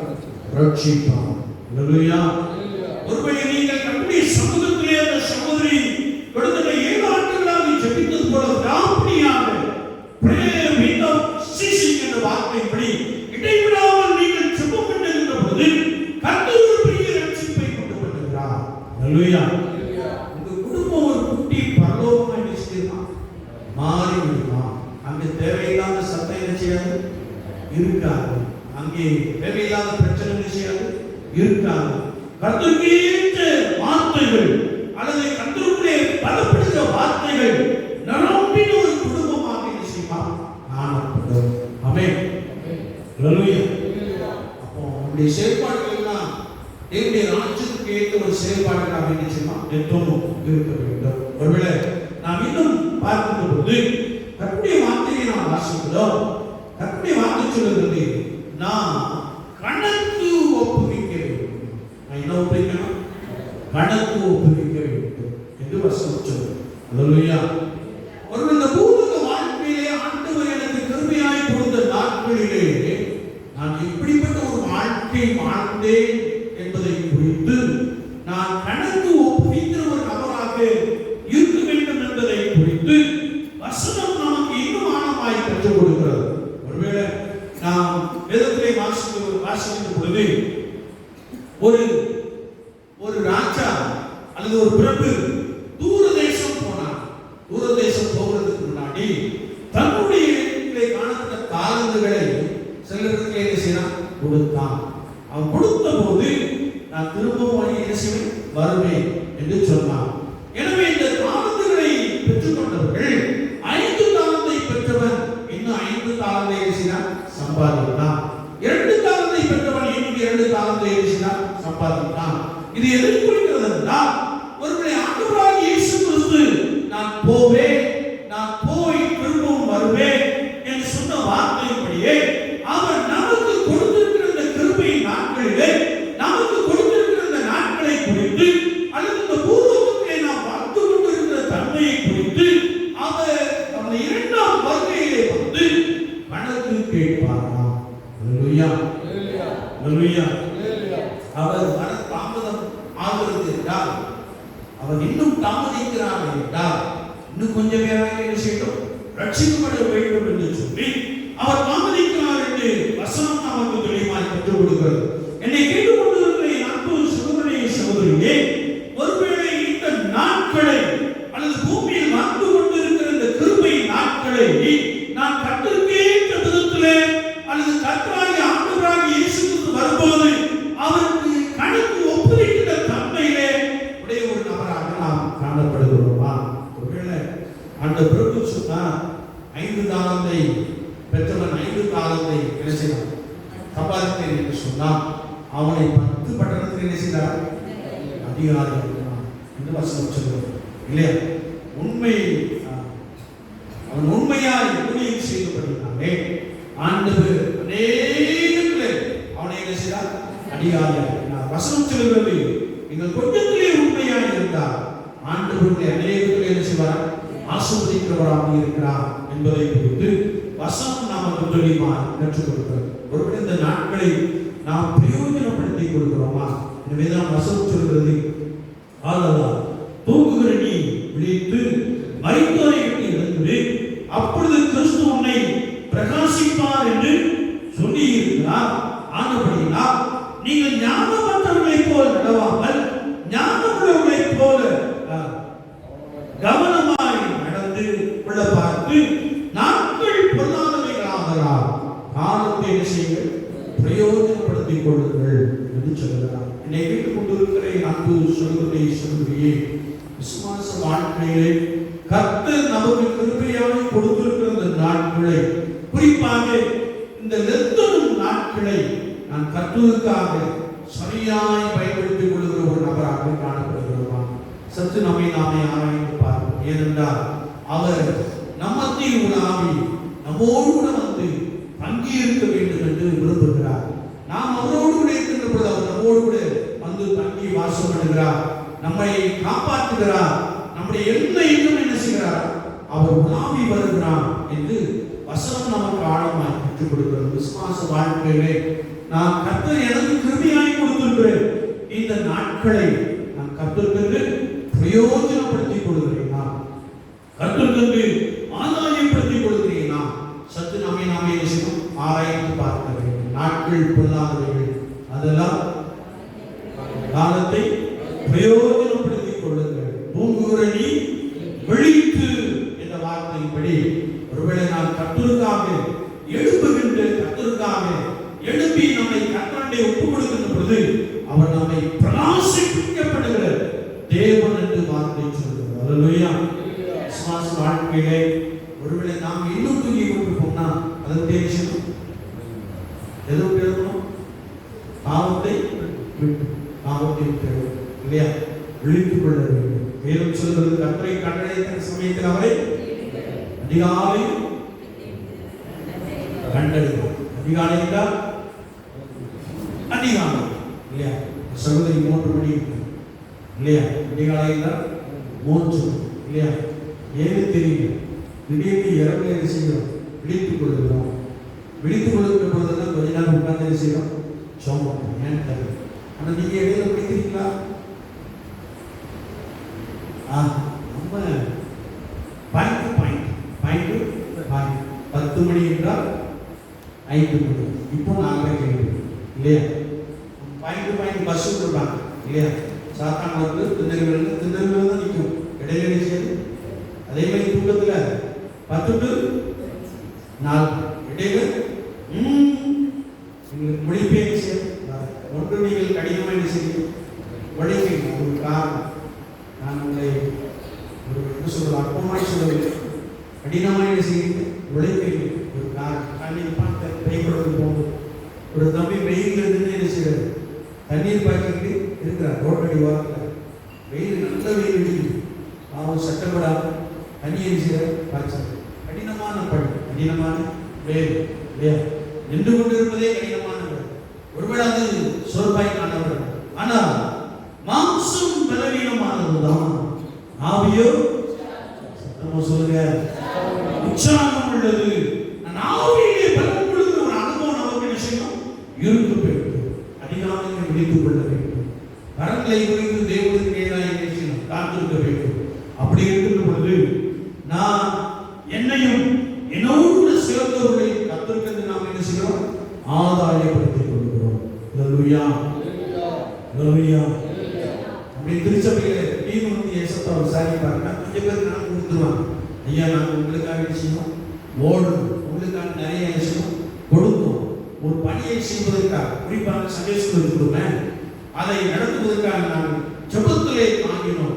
ரட்சிப்பார். அல்லேலூயா. ஒருவேளை நீங்கள் நம்முடைய சமூகத்திலே அந்த சகோதரி கடந்த 7 ஆண்டுகளாக ஜெபித்தது போல விடாப்பிடியாக பிரேயர் வித்அவுட் சீசிங் என்ற வார்த்தைப்படி இடைவிடாமல் நீங்கள் ஜெபம் பண்ணுகின்ற பொழுது கர்த்தர் ஒரு பெரிய ரட்சிப்பை கொண்டு வருகிறார். அல்லேலூயா. உங்க குடும்பம் ஒரு குட்டி பரலோகமாய் நிச்சயமா மாறி விடுமா? அங்கே தேவையில்லாத சத்தம் என்ன செய்யாது? இருக்காது. அங்கே தேவையில்லாத பிரச்சனை செய்யாது? இருக்காது. கர்த்தருக்கு ஏற்ற வார்த்தைகள் அல்லது கர்த்தருக்குள்ளே பலப்படுகிற வார்த்தைகள் நிரம்பின ஒரு குடும்பமாக என்ன செய்யுமா? காணப்படும். ஆமென். அல்லேலூயா. அப்போ நம்முடைய செயல்பாடுகள் எல்லாம் தேவனுடைய ராஜ்யத்துக்கு ஏற்ற ஒரு செயல்பாடுகளாக என்ன செய்யுமா? எப்பவும் இருக்க வேண்டும். ஒருவேளை நாம் இன்னும் பார்க்கின்ற பொழுது கர்த்தருடைய வார்த்தையை நாம் வாசிக்கிறோம். கர்த்தருடைய வார்த்தை சொல்லுகிறது, நான் கணக்கு ஒப்புவிக்க வேண்டும். நான் என்ன ஒப்புவிக்கணும்? கணக்கு ஒப்புவிக்க வேண்டும் என்று வசனம் சொல்லுது. அல்லேலூயா. ஒரு இந்த பூலோக வாழ்க்கையிலே ஆண்டவர் எனக்கு கிருபையாய் கொடுத்த நாட்களிலே நான் எப்படிப்பட்ட ஒரு வாழ்க்கை வாழ்ந்தேன் என்பதை குறித்து நான் கணக்கு ஒப்புவிக்கிற ஒரு நபராக இருக்க வேண்டும் என்பதை குறித்து வசனம் நமக்கு இன்னும் ஆழமாய் கற்றுக் கொடுக்கிறது. ஒருவேளை நாம் வேதத்திலே வாசிக்கின்ற பொழுது ஒரு ராஜா அல்லது ஒரு பிரபு தூரதேசம் போனார். தூரதேசம் போகிறதுக்கு முன்னாடி தன்னுடைய இடத்திலே காணப்பட்ட தாளந்துகளை சிலருக்கு என்ன செய்யலாம்? கொடுத்தான். அவன் கொடுத்த போது நான் திரும்பவும் என்ன செய்வேன்? வருவேன் என்று சொன்னான். எனவே இந்த தாளந்துகளை பெற்றுக்கொண்டவர்கள் 5 தாளந்தை பெற்றவன் இன்னும் 5 தாளந்தை சம்பாதித்தான். 2 தாளந்தை பெற்றவன் இன்னும் 2 தாளந்தை சம்பாதித்தான். இது எதை குறிக்கிறது என்றால், ஒருவேளை ஆண்டவராகிய இயேசு கிறிஸ்து நான் போவேன், நான் போய் திரும்பவும் வருவேன் என்று சொன்ன வார்த்தையின்படியே அவன் அல்லேலூயா. அவர் வர தாமதம் ஆகிறது என்றால், அவர் இன்னும் தாமதிக்கிறார் என்றால், இன்னும் கொஞ்சம் பேராக என்ன செய்யணும், ரட்சிக்கப்பட வேண்டும் என்று சொல்லி அவர் தாமதிக்கிறார் என்று வசனம் நமக்கு தெளிவாய் கற்றுக் கொடுக்கிறது. என்னை கேட்டுக்கொண்டிருக்கிற என் அன்பு சகோதரனே, சகோதரியே, ஒருவேளை இந்த நாட்களை அல்லது பூமியில் வந்து கொண்டிருக்கிற இந்த கிருபை நாட்களை நான் கர்த்தருக்கேற்ற விதத்திலே அல்லது கர்த்தராகிய ஆண்டவராகிய இயேசு கிறிஸ்து வரும்போது அவருக்கு கணக்கு ஒப்புவிக்கிற தன்மையிலே உடைய ஒரு நபராக நாம் காணப்படுகிறோமா? ஒருவேளை அந்த பிரபு சொன்னார், 5 தாளந்தை பெற்றவன் 5 தாளந்தை என்ன செய்தான், சம்பாதித்தேன் என்று சொன்னான். அவனை 10 பட்டணத்தில் என்ன செய்தார், அதிகாரி என்று வசனம் சொல்கிறது இல்லையா? உண்மை, அவன் உண்மையாய் ஊழியம் செய்யப்பட்டிருந்தானே ஆண்டவர் அநேகத்திலே அவனை என்ன செய்தார், அதிகாரியாக. வசனம் சொல்கிறது, நீங்கள் கொஞ்சத்திலே உண்மையாய் இருந்தால் ஆண்டவருடைய அநேகத்திலே என்ன செய்வார், ஆசீர்வதிக்கிறவராக இருக்கிறார் என்பதை குறித்து வசனம் நமக்கு தெளிவாய் கற்றுக் கொடுக்கிறது. ஒருவேளை இந்த நாட்களை நாம் பிரயோஜனப்படுத்திக் கொள்கிறோமா? எனவேதான் வசனம் சொல்கிறது, ஆதலால் தூங்குகிற நீ விழித்து மரித்தோரை விட்டு எழுந்து, அப்பொழுது கிறிஸ்து உன்னை பிரகாசிப்பார் என்று சொல்லி இருக்கிறார். ஆனபடியினால் நீங்கள் ஞானமற்றவர்களைப் போல் நடவாமல் ஞானமுள்ளவர்களைப் போல கவனமாய் நடந்து கொள்ள பார்த்து, நாட்கள் பொல்லாதவைகளாகிறார், காலத்தை என்ன செய்யுங்கள், பிரயோஜனப்படுத்திக் கொள்ளுங்கள் என்று சொல்கிறார். என்னை கேட்டுக் கொண்டிருக்கிற அன்பு சகோதரனே, சகோதரியே, விசுவாச வாழ்க்கையிலே கர்த்தர் நமக்கு கிருபையாக கொடுத்திருக்கிற இந்த நாட்களை, குறிப்பாக இந்த நிறுத்தணும் நாட்களை நான் கர்த்தருக்காக சரியாய் பயன்படுத்திக் கொள்கிற ஒரு நபராக காணப்படுகிறோமா? சற்று நம்மை நாமே ஆராய்ந்து பார்ப்போம். ஏனென்றால் அவர் நம்மத்தில் உலாவி நம்மோடு கூட வந்து தங்கி இருக்க வேண்டும் என்று விரும்புகிறார். நாம் அவரோடு கூட இருக்கின்ற பொழுது அவர் நம்மோடு கூட வந்து தங்கி வாசம் பண்ணுகிறார், நம்மை காப்பாற்றுகிறார், நம்முடைய எந்த இன்னும் என்ன செய்கிறார், அவர் உலாவி வருகிறார் என்று வசனம் நமக்கு ஆழமாய் கற்றுக் கொடுக்கிறது. விசுவாச வாழ்க்கையிலே நான் கர்த்தர் எனக்கு கிருபையாய் கொடுத்திருக்கிறேன், இந்த நாட்களை நான் கர்த்தருக்கு பிரயோஜனப்படுத்திக் கொள்கிறேனா, கர்த்தருக்கு ஆதாயப்படுத்திக் கொள்கிறேனா? சற்று நம்மை நாமே ஆராய்ந்து பார்க்க வேண்டும். நாட்கள் பொல்லாதவைகள், அதெல்லாம் காலத்தை பிரயோஜனப்படுத்திக் கொள்ளுங்கள். தூங்குகிற நீ விழித்து என்ற வார்த்தையின்படி ஒருவேளை நான் கர்த்தருக்காக எழுப்புகின்ற, கர்த்தருக்காக எழுப்பி நம்மை கர்த்தருடைய ஒப்புக் கொடுக்கின்ற பொழுது அவர் நம்மை பிரகாசிக்கப்படுகிற தேவன் என்று வார்த்தை சொல்கிறது. அல்லேலூயா. விசுவாச வாழ்க்கையிலே ஒருவேளை நாம் இன்னும் தூங்கி கொண்டு போனா அதற்கு எதுவும் எழுதணும், பாவத்தை விட்டு இல்லையா, விழித்துக் கொள்ள வேண்டும். மேலும் சொல்கிறது, கர்த்தரை கண்டடைந்த சமயத்தில் அவரை அதிகாலை கண்டறிந்தார். அதிகாலை என்றால் அதிகாலை இல்லையா? சகோதரி 3 மணி இல்லையா? அதிகாலை என்றால் 3 இல்லையா? ஏன்னு தெரியல, திடீர்னு இரவு என்ன செய்கிறோம், விழித்துக் கொள்கிறோம். விழித்துக் கொள்கிற பொழுதுதான் கொஞ்ச நேரம் உட்கார்ந்து என்ன செய்யறோம், சோம்பம். ஏன்னு தெரியல. ஆனா நீங்க இடையில பிடிக்கிறீங்களா? நம்ம பாயிண்ட் 10 மணி என்றால் 5 மணி, இப்போ 4:30 இல்லையா? பாயிண்ட் பஸ் விட்டுருப்பாங்க இல்லையா? சாத்தான் வந்து திருநெல்வேலியில் தான் நிற்கும், இடையில செய்யுது. அதே மாதிரி தூக்கத்தில் 10 to 4 இடையில உங்களுக்கு முடிப்பே செய்யும். ஒன்று நீங்கள் கடினமாக என்ன செய்யும், உழைப்பீங்க. ஒரு காரணம், நான் உங்களை ஒரு என்ன சொல்றது, அற்பமாய் சொல்லவில்லை, கடினமாக என்ன செய்யுங்க, உழைப்பீங்க. ஒரு காரணம், தண்ணீர் பார்த்து கைப்படுறது போகுது. ஒரு தம்பி வெயில் இருந்து என்ன செய்யறது, தண்ணீர் பாய்ச்சிக்கிட்டு இருக்கிறார் ரோட்டடி ஓரத்தில். வெயில் நல்ல வெயில் அடிக்குது, அவன் சட்டப்படாமல் தண்ணீர் செய்ய பாய்ச்சல். கடினமான பணி, கடினமான வேலை இல்லையா? நின்று கொண்டிருப்பதே கடினமான வேலை. ஒருவேளை அது சொற்பாய் காணப்படும். ஆனால் மாம்சம் பலவீனமானதுதான், ஆவியோ சத்தமா சொல்லுங்க உற்சாகம் உள்ளது. ஆவியிலே பலம் கொடுக்கிற ஒரு அனுபவம் நமக்கு என்ன செய்யணும், ஆதாயப்படுத்திக் கொள்கிறோம். அல்லேலூயா, அல்லேலூயா. அப்படி திருச்சபையில டீம் வந்து ஏசப்பா விசாரிப்பாருன்னா கொஞ்சம் பேர் நான் கொடுத்துருவாங்க. ஐயா நாங்கள் உங்களுக்காக செய்யணும், ஓடணும், உங்களுக்காக நிறைய செய்யணும், கொடுத்தோம். ஒரு பணியை செய்வதற்காக குறிப்பாக சண்டே ஸ்கூல் கொடுப்பேன், அதை நடத்துவதற்காக நாங்கள் ஜெபத்திலே வாங்கினோம்,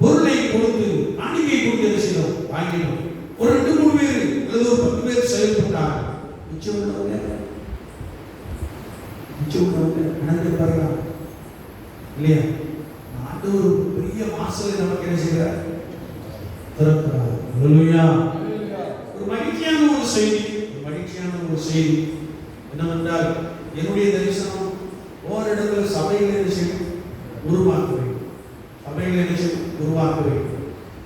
பொருளை கொடுத்து காணிக்கை கொடுத்து என்ன செய்தோம், வாங்கினோம். ஒரு 2-3 பேர் அல்லது ஒரு 10 பேர் செயல்பட்டாங்க. மிச்சம் உள்ளவங்க கணக்கு பாருங்க இல்லையா? ஆண்டவர் ஒரு பெரிய வாசலை நமக்கு என்ன செய்கிறார், திறக்கிறார். அல்லேலூயா. ஒரு மகிழ்ச்சியான ஒரு செய்தி என்னவென்றால், என்னுடைய தரிசனம் ஓரிடத்துல சபையில் என்ன செய்யும், உருவாக்குவேன்.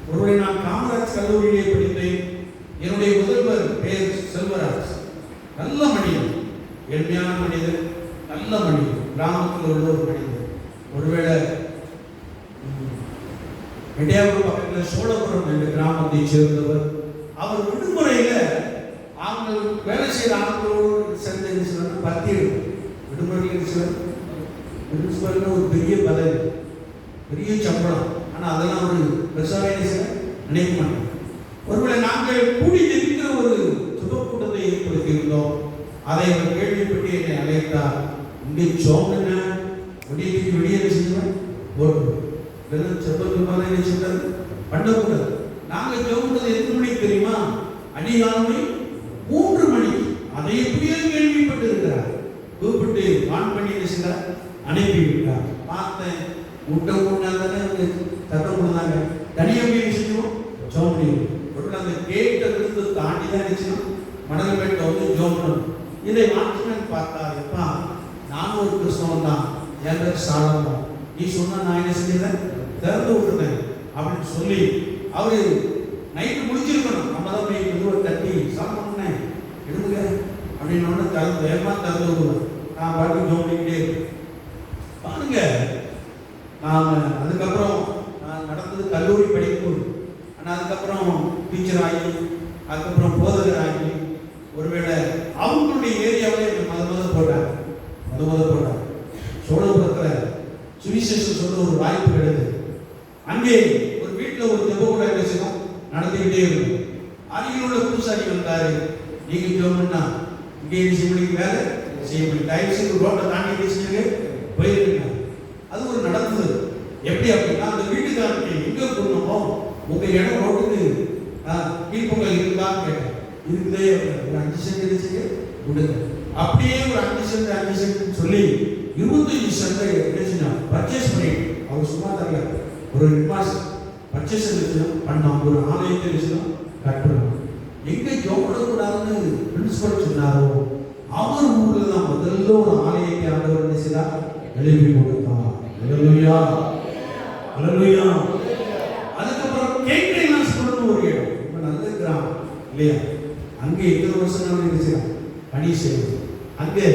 ஒருவரை நான் காமராஜ் கல்லூரியிலே படித்தேன். என்னுடைய முதல்வர் பேர் செல்வராஜ். நல்ல மனிதன், எளிமையான மனிதன், நல்ல மனிதன், கிராமத்தில் உள்ள ஒரு மனிதன். ஒருவேளை எட்டையாபுரம் பக்கத்தில் சோழபுரம் என்ற கிராமத்தை சேர்ந்தவர். அவர் விடுமுறையில அவங்க வேலை செய்கிற ஆண்களோடு சேர்ந்து பத்தி விடுமுறையில் ஒரு பெரிய பதவி, பெரிய சம்பளம். ஆனால் அதெல்லாம் ஒரு பெருசாக நினைக்க மாட்டோம். ஒருவேளை நாங்கள் கூடி இருக்கிற ஒரு சுபக்கூட்டத்தை ஏற்படுத்தி இருந்தோம். அதை அவர் கேள்விப்பட்டு என்னை அழைத்தார். இங்கே சோழன விடிய செய்வேன் ஓட்டு வெறும் செப்பல் மேலே என்ன செய்யக்கூடாது, பண்ணக்கூடாது. நாங்கள் ஜோம்ன்றது எத்தனை மணிக்கு தெரியுமா? அதிகாலை 3 மணிக்கு. அதை எப்படியோ கேள்விப்பட்டு இருக்கிறார். கூப்பிட்டு ஆன் பண்ணி என்ன செய்தார், அனுப்பிவிட்டார். பார்த்தேன், முட்டை தானே சத்தம் கொடுத்தாங்க. தனியாக போய் செஞ்சோம் ஜோம்னி. ஒரு அந்த கேட்டை இருந்து தாண்டி தான் நினைச்சோம் மணல்பேட்டை வந்து ஜோம்னு. இதை வாட்ச்மேன் பார்த்தார். எப்பா நானும் ஒரு கிறிஸ்தவன் தான், என் பேர் சாலமோன், நீ சொன்ன நான் என்ன செஞ்சேன், திறந்து விட்டுருந்தேன் அப்படின்னு சொல்லி அவரு நைட்டு முடிச்சிருக்கணும். நம்ம தான் போய் மெதுவாக தட்டி சாப்பிட்னே எடுங்க அப்படின்னு திறந்து வேகமா திறந்து விடுவேன். நான் பாட்டு ஜோம்பிக்கிட்டே இருப்பேன். பாருங்க, நான் அதுக்கப்புறம் நான் நடந்தது கல்லூரி படிக்கும்போது. ஆனால் அதுக்கப்புறம் டீச்சர் ஆகி, அதுக்கப்புறம் போதகர் ஆகி, ஒருவேளை அவங்களுடைய ஏரியாவிலே மத போட்டாங்க. சோழபுரத்தில் சுவிசேஷம் சொல்ல ஒரு வாய்ப்பு கிடையாது. அங்கே ஒரு வீட்டில் ஒரு ஜெப கூட என்ன செய்யணும், நடந்துக்கிட்டே இருக்கும். அருகில் உள்ள பூசாரி வந்தாரு. நீங்க ஜெபம்னா இங்கே செய்ய முடியும், வேலை செய்ய முடியும், தயவு செய்து ரோட்டை தாண்டி செஞ்சுங்க போயிருக்கீங்க. அது ஒரு நடந்தது. எப்படி அப்படின்னா, அந்த வீட்டுக்காரருக்கு எங்க போடணுமோ உங்க இடம் ரோட்டுக்கு கீழ்பொங்கல் இருக்குதான்னு கேட்டேன். இருக்குதே, ஒரு 5 சென்ட் இருந்துச்சு விடுங்க. அப்படியே ஒரு 5 சென்ட் சொல்லி 25 சென்ட் பர்ச்சேஸ் பண்ணி அவர் சும்மா தரல, ஒரு மாசம் பர்ச்சேஸ் பண்ணோம். ஒரு ஆலயத்தை கட்டணும். எங்க ஜோப்படக்கூடாதுன்னு பிரின்சிபல் சொன்னாரோ அவர் ஊர்ல தான் முதல்ல ஒரு ஆலயத்தை ஆண்டவர் என்ன செய்தார், எழுப்பி கொடுத்தார். அல்லேலூயா, அல்லேலூயா. அதுக்கப்புறம் கேட்கலாம் சொல்லணும் ஒரு இடம், ரொம்ப நல்ல கிராமம் இல்லையா? அங்கே எத்தனை வருஷம் நாம நினைச்சார் பணி செய்யணும். அங்கே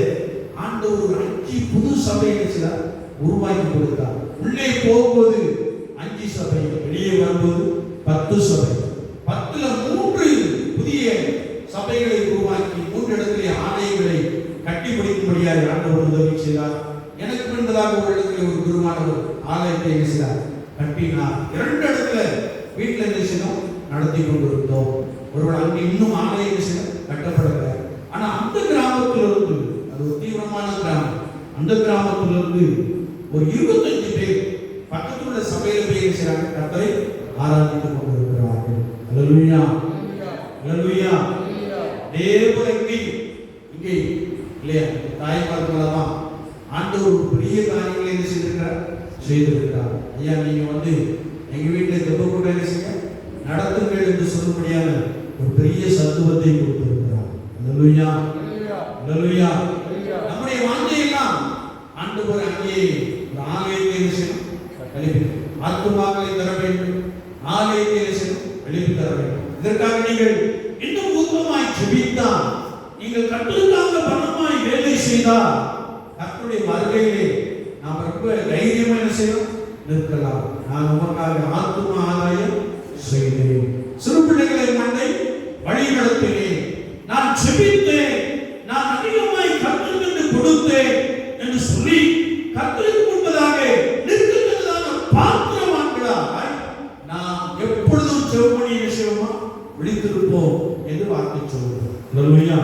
ஆண்டவர் ஒரு 5 புது சபையை செய்தார், உருவாக்கி கொடுத்தார். உள்ளே போகும்போது 5 சபை, வெளியே வரும்போது 10 சபை. 10ல 3 புதிய சபைகளை உருவாக்கி 3 இடத்திலே ஆலயங்களை கட்டி முடிக்கும்படியாக ஆண்டவர் உதவி செய்தார். எனக்கு பின்பதாக ஒரு இடத்துல ஒரு குருமானவர் ஆலயத்தை செய்தார், கட்டினார். 2 இடத்துல வீட்டில் என்ன செய்யணும், நடத்தி கொண்டிருந்தோம். ஒருவர் அங்கே இன்னும் ஆலயம் கட்டப்படல. ஆனா அந்த கிராமத்திலிருந்து, அது ஒரு தீவிரமான கிராமம், அந்த கிராமத்திலிருந்து ஒரு 25 பேர் பக்கத்தில் உள்ள சபையில போய் செய்றாங்க, கர்த்தரை ஆராதித்துக் கொண்டிருக்கிறார்கள். அல்லேலூயா, அல்லேலூயா. தேவனுக்கு இங்கே இல்லையா, தாய்மார்களெல்லாம் ஆண்டவர் ஒரு பெரிய காரியங்களை என்ன செய்திருக்கிறார். ஐயா நீங்க வந்து எங்க வீட்டில் ஜெப கூட என்ன செய்ய நடத்துங்கள் என்று சொல்லும்படியான ஒரு பெரிய சத்துவத்தை கொடுத்திருக்கிறார். அல்லேலூயா, அல்லேலூயா. நம்முடைய வாஞ்சையெல்லாம் ஆண்டவர் அங்கே ஒரு ஆலயத்தை என்ன செய்யணும், எழுப்பி ஆத்துமாக்களை தர வேண்டும், ஆலயத்தை என்ன செய்யணும், எழுப்பி தர வேண்டும். இதற்காக நீங்கள் இன்னும் ஊக்கமாய் ஜெபித்தால், நீங்கள் கற்றுக்காக பணமாய் வேலை செய்தால், கர்த்தருடைய வருகையிலே நாம் ரொம்ப தைரியமா என்ன செய்யணும், நிற்கலாம். நான் உமக்காக ஆத்தும ஆதாயம் செய்தேன், சிறு பிள்ளைகளை மண்டை வழி நடத்தினேன், நான் ஜெபித்தேன், நான் அதிகமாய் கர்த்தரை கொடுத்தேன் என்று சொல்லி கர்த்தருக்கு முன்பதாக நிற்கின்றதான பாத்திரவான்களாய் நாம் எப்பொழுதும் செவமணி விஷயமா விழித்திருப்போம் என்று வார்த்தை சொல்கிறோம். அல்லேலூயா,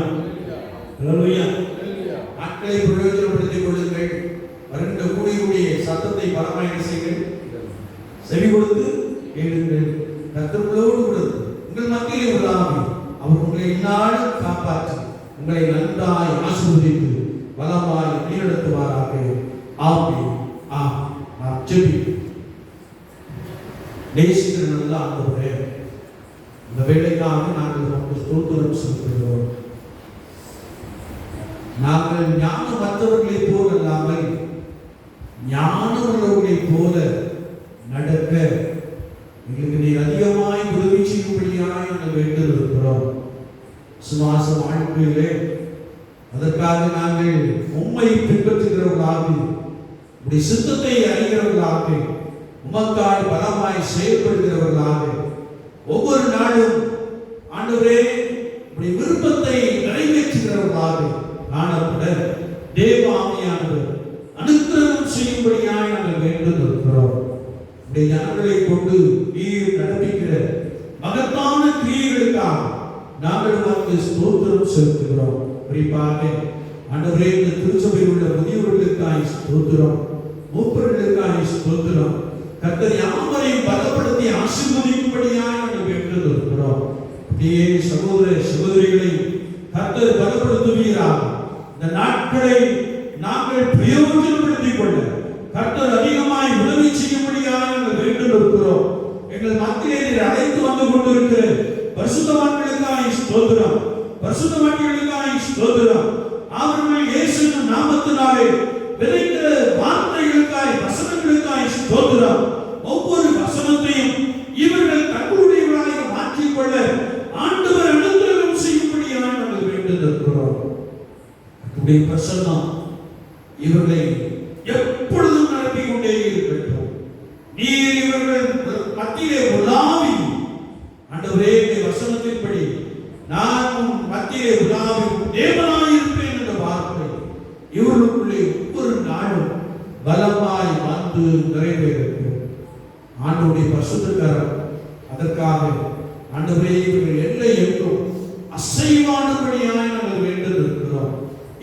அல்லேலூயா. நாட்களை பிரயோஜனப்படுத்திக் கொள்ளுங்கள். வருகின்ற கூடிய சத்தத்தை பலமாய் செய்யுங்கள். செவி கொடுத்து கேளுங்கள். கர்த்தரோடு கூட உங்கள் மத்தியிலே உள்ளாமல் அவர் உங்களை இந்நாளும் காப்பாற்றி உங்களை நன்றாய் ஆசீர்வதித்து பலமாய் வழிநடத்துவாராக. ஆமென். நாம் ஜெபிப்போம். நேசிக்கிற நல்ல ஆண்டவரே, இந்த வேளைக்காக நாங்கள் உமக்கு ஸ்தோத்திரம் செலுத்துகிறோம். நாங்கள் ஞானமற்றவர்களைப் போல அல்லாமல் ஞானமுள்ளவர்களைப் போல நடக்க எங்களுக்கு நீ அதிகமாய் உதவி செய்யும்படியாய் நாங்கள் வேண்டியிருக்கிறோம். சுவாச வாழ்க்கையிலே அதற்காக நாங்கள் உம்மை பின்பற்றுகிறவர்களாக, உம்முடைய சித்தத்தை அறிகிறவர்களாக, உமக்காய் பலமாய் செயல்படுகிறவர்களாக, ஒவ்வொரு நாளும் ஆண்டவரே உம்முடைய விருப்பத்தை நிறைவேற்றுகிறவர்களாக காணப்பட தேவ ஆவியானவர் அனுக்கிரகம் செய்யும்படியாய் நாங்கள் வேண்டியிருக்கிறோம். உம்முடைய ஜனங்களை கொண்டு நீர் நடப்பிக்கிற மகத்தான கிரியைகளுக்காக நாங்கள் உமக்கு ஸ்தோத்திரம் செலுத்துகிறோம். குறிப்பாக ஆண்டவரே, இந்த திருச்சபையில் உள்ள முதியவர்களுக்காய் ஸ்தோத்திரம், மூப்பர்களுக்காய் ஸ்தோத்திரம். கர்த்தர் யாவரையும் பலப்படுத்தி ஆசீர்வதிக்கும்படியாய் நாங்கள் வேண்டியிருக்கிறோம். அப்படியே சகோதர சகோதரிகளை கர்த்தர் பலப்படுத்துவீராக. இந்த நாட்களை நாங்கள் பிரயோஜனப்படுத்திக் கொள்ள கர்த்தர் அதிகமாய் உதவி செய்யும்படியாய் நாங்கள் வேண்டியிருக்கிறோம். எங்கள் மத்தியிலே அழைத்து வந்து கொண்டிருக்கிற பரிசுத்தவான்களுக்காய் ஸ்தோத்திரம், பரிசுத்தவான்களுக்காய் ஸ்தோத்திரம். அவர்கள் இயேசுவின் நாமத்தினாலே விதைக்கிற வார்த்தைகளுக்காய் வசனங்களுக்காய் ஸ்தோத்திரம். ஒவ்வொரு வசனத்தையும் இவர்கள் தங்களுடையவர்களாக மாற்றிக்கொள்ள ஆண்டவர் அனுக்கிரகம் செய்யும்படியாய் நாங்கள் வேண்டியிருக்கிறோம். உம்முடைய பிரசன்னம் இவர்களை எப்பொழுதும் நடத்திக் கொண்டே இருக்கட்டும். நீர் இவர்கள் மத்தியிலே உலாவி ஆண்டவரே, வசனத்தின்படி நான் மத்தியிலே உலாவி தேவனாயிருப்பேன் என்ற வார்த்தை இவர்களுக்குள்ளே ஒவ்வொரு நாளும் பலமாய் வந்து நிறைவேறும். ஆண்டவருடைய பரிசுத்தக்கரம் அதற்காக ஆண்டவரே இவர்கள் எல்லை என்றும் அசைவானபடியாய் நாங்கள் வேண்டியிருக்கிறோம்.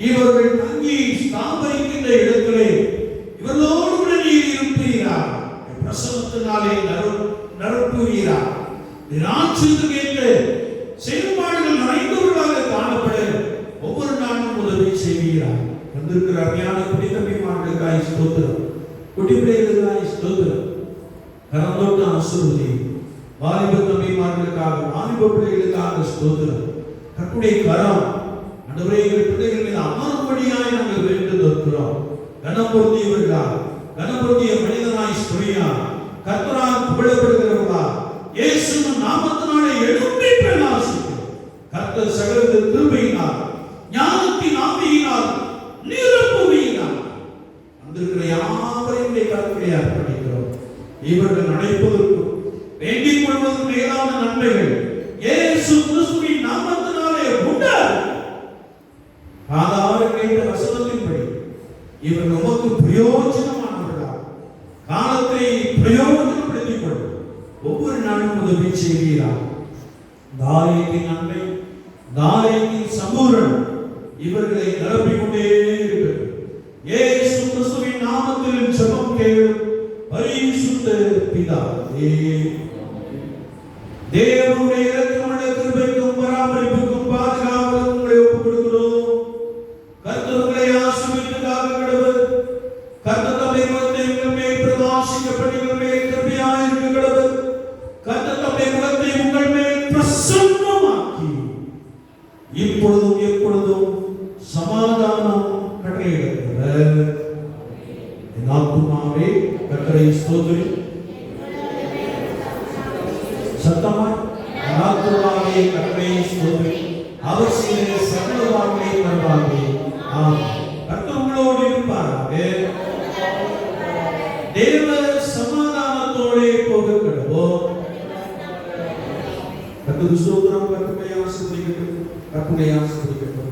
இவர்கள் தங்கி ஸ்தாபரிக்கின்ற இடத்திலே இவர்களோடு கூட நீர் இருப்பீராக. பிரசவத்தினாலே நரப்புவீராக. ராட்சியத்துக்கேற்ற செயல்பாடுகள் நிறைந்தவர்களாக காணப்பட ஒவ்வொரு நாளும் உதவி செய்வீராக. வந்திருக்கிற அருமையான குட்டி தம்பிமார்களுக்காய் ஸ்தோத்திரம், குட்டி பிள்ளைகளுக்காய் ஸ்தோத்திரம். கரந்தோட்ட ஆசீர்வதி. வாலிப தம்பிமார்களுக்காக, வாலிப பிள்ளைகளுக்காக ஸ்தோத்திரம். கர்த்தருடைய கரம் ஆண்டவரே எங்கள் பிள்ளைகள் மீது அமரும்படியாய் நாங்கள் வேண்டியிருக்கிறோம். கனப்பொருந்தியவர்களாக, கனப்பொருந்திய மனிதனாய் ஸ்துதியா கர்த்தரால் புகழப்படுகிறவர்களா இயேசுவின் நாமத்தினாலே எழும்பி பிரகாசிக்கிறோம். கர்த்தர் சகல கிருபையினால் ஞானத்தின் ஆவியினால் நிரப்புவீராக. வந்திருக்கிற யாவரையும் கர்த்தரை அர்ப்பணிக்கிறோம். இவர்கள் நடைப்பதற்கும் வேண்டிக் கொள்வதற்கும் மேலான நன்மைகள் இயேசு கிறிஸ்துவின் நாமத்தினாலே உண்டு. ஆதாரங்களின் வசனத்தின்படி இவர்கள் உமக்கு பிரயோஜனமானவர்களாக காலத்தை பிரயோஜனப்படுத்திக் கொள்ளும். ஒவ்வொரு நாளும் உதவி செய்வீராக. தாரியத்தின் நன்மை, தாரியத்தின் சமூகம் இவர்களை நிரப்பிக் கொண்டே இருக்கிறது. இயேசு கிறிஸ்துவின் நாமத்தில் ஜெபம் கேளும் பரிசுத்த பிதாவே. தேவனுடைய இரக்கமுள்ள கிருபைக்கும் பராமரிப்புக்கும் பாதுகாவலுக்கும் உங்களை ஒப்புக் கொடுக்கிறோம். கர்த்தர் உங்களை ஆசீர்வதிப்பதாக கடவுள். கர்த்தர் தம்முடைய முகத்தை உங்கள் மேல் பிரகாசிக்கப்பட்டு உங்கள் மேல் கிருபையாயிருக்க கடவுள். கர்த்தர் தம்முடைய முகத்தை உங்கள் மேல் பிரசன்னமாக்கி இப்பொழுதும் எப்பொழுதும் சமாதானம் கட்டளையிடுகிறார். என் ஆத்துமாவே கர்த்தரை ஸ்தோத்திரி. சத்தமாய் என் ஆத்துமாவே கர்த்தரை ஸ்தோத்திரி. அவர் செய்த சகல வார்த்தை பரவாதே. கர்த்தர் உங்களோடு இருப்பாராக. தேவ சமாதானத்தோடு போக கடவோம். கர்த்தர் ஸ்தோத்திரம். கர்த்தரை ஆசீர்வதிக்கட்டும். கர்த்தரை ஆசீர்வதிக்கட்டும்.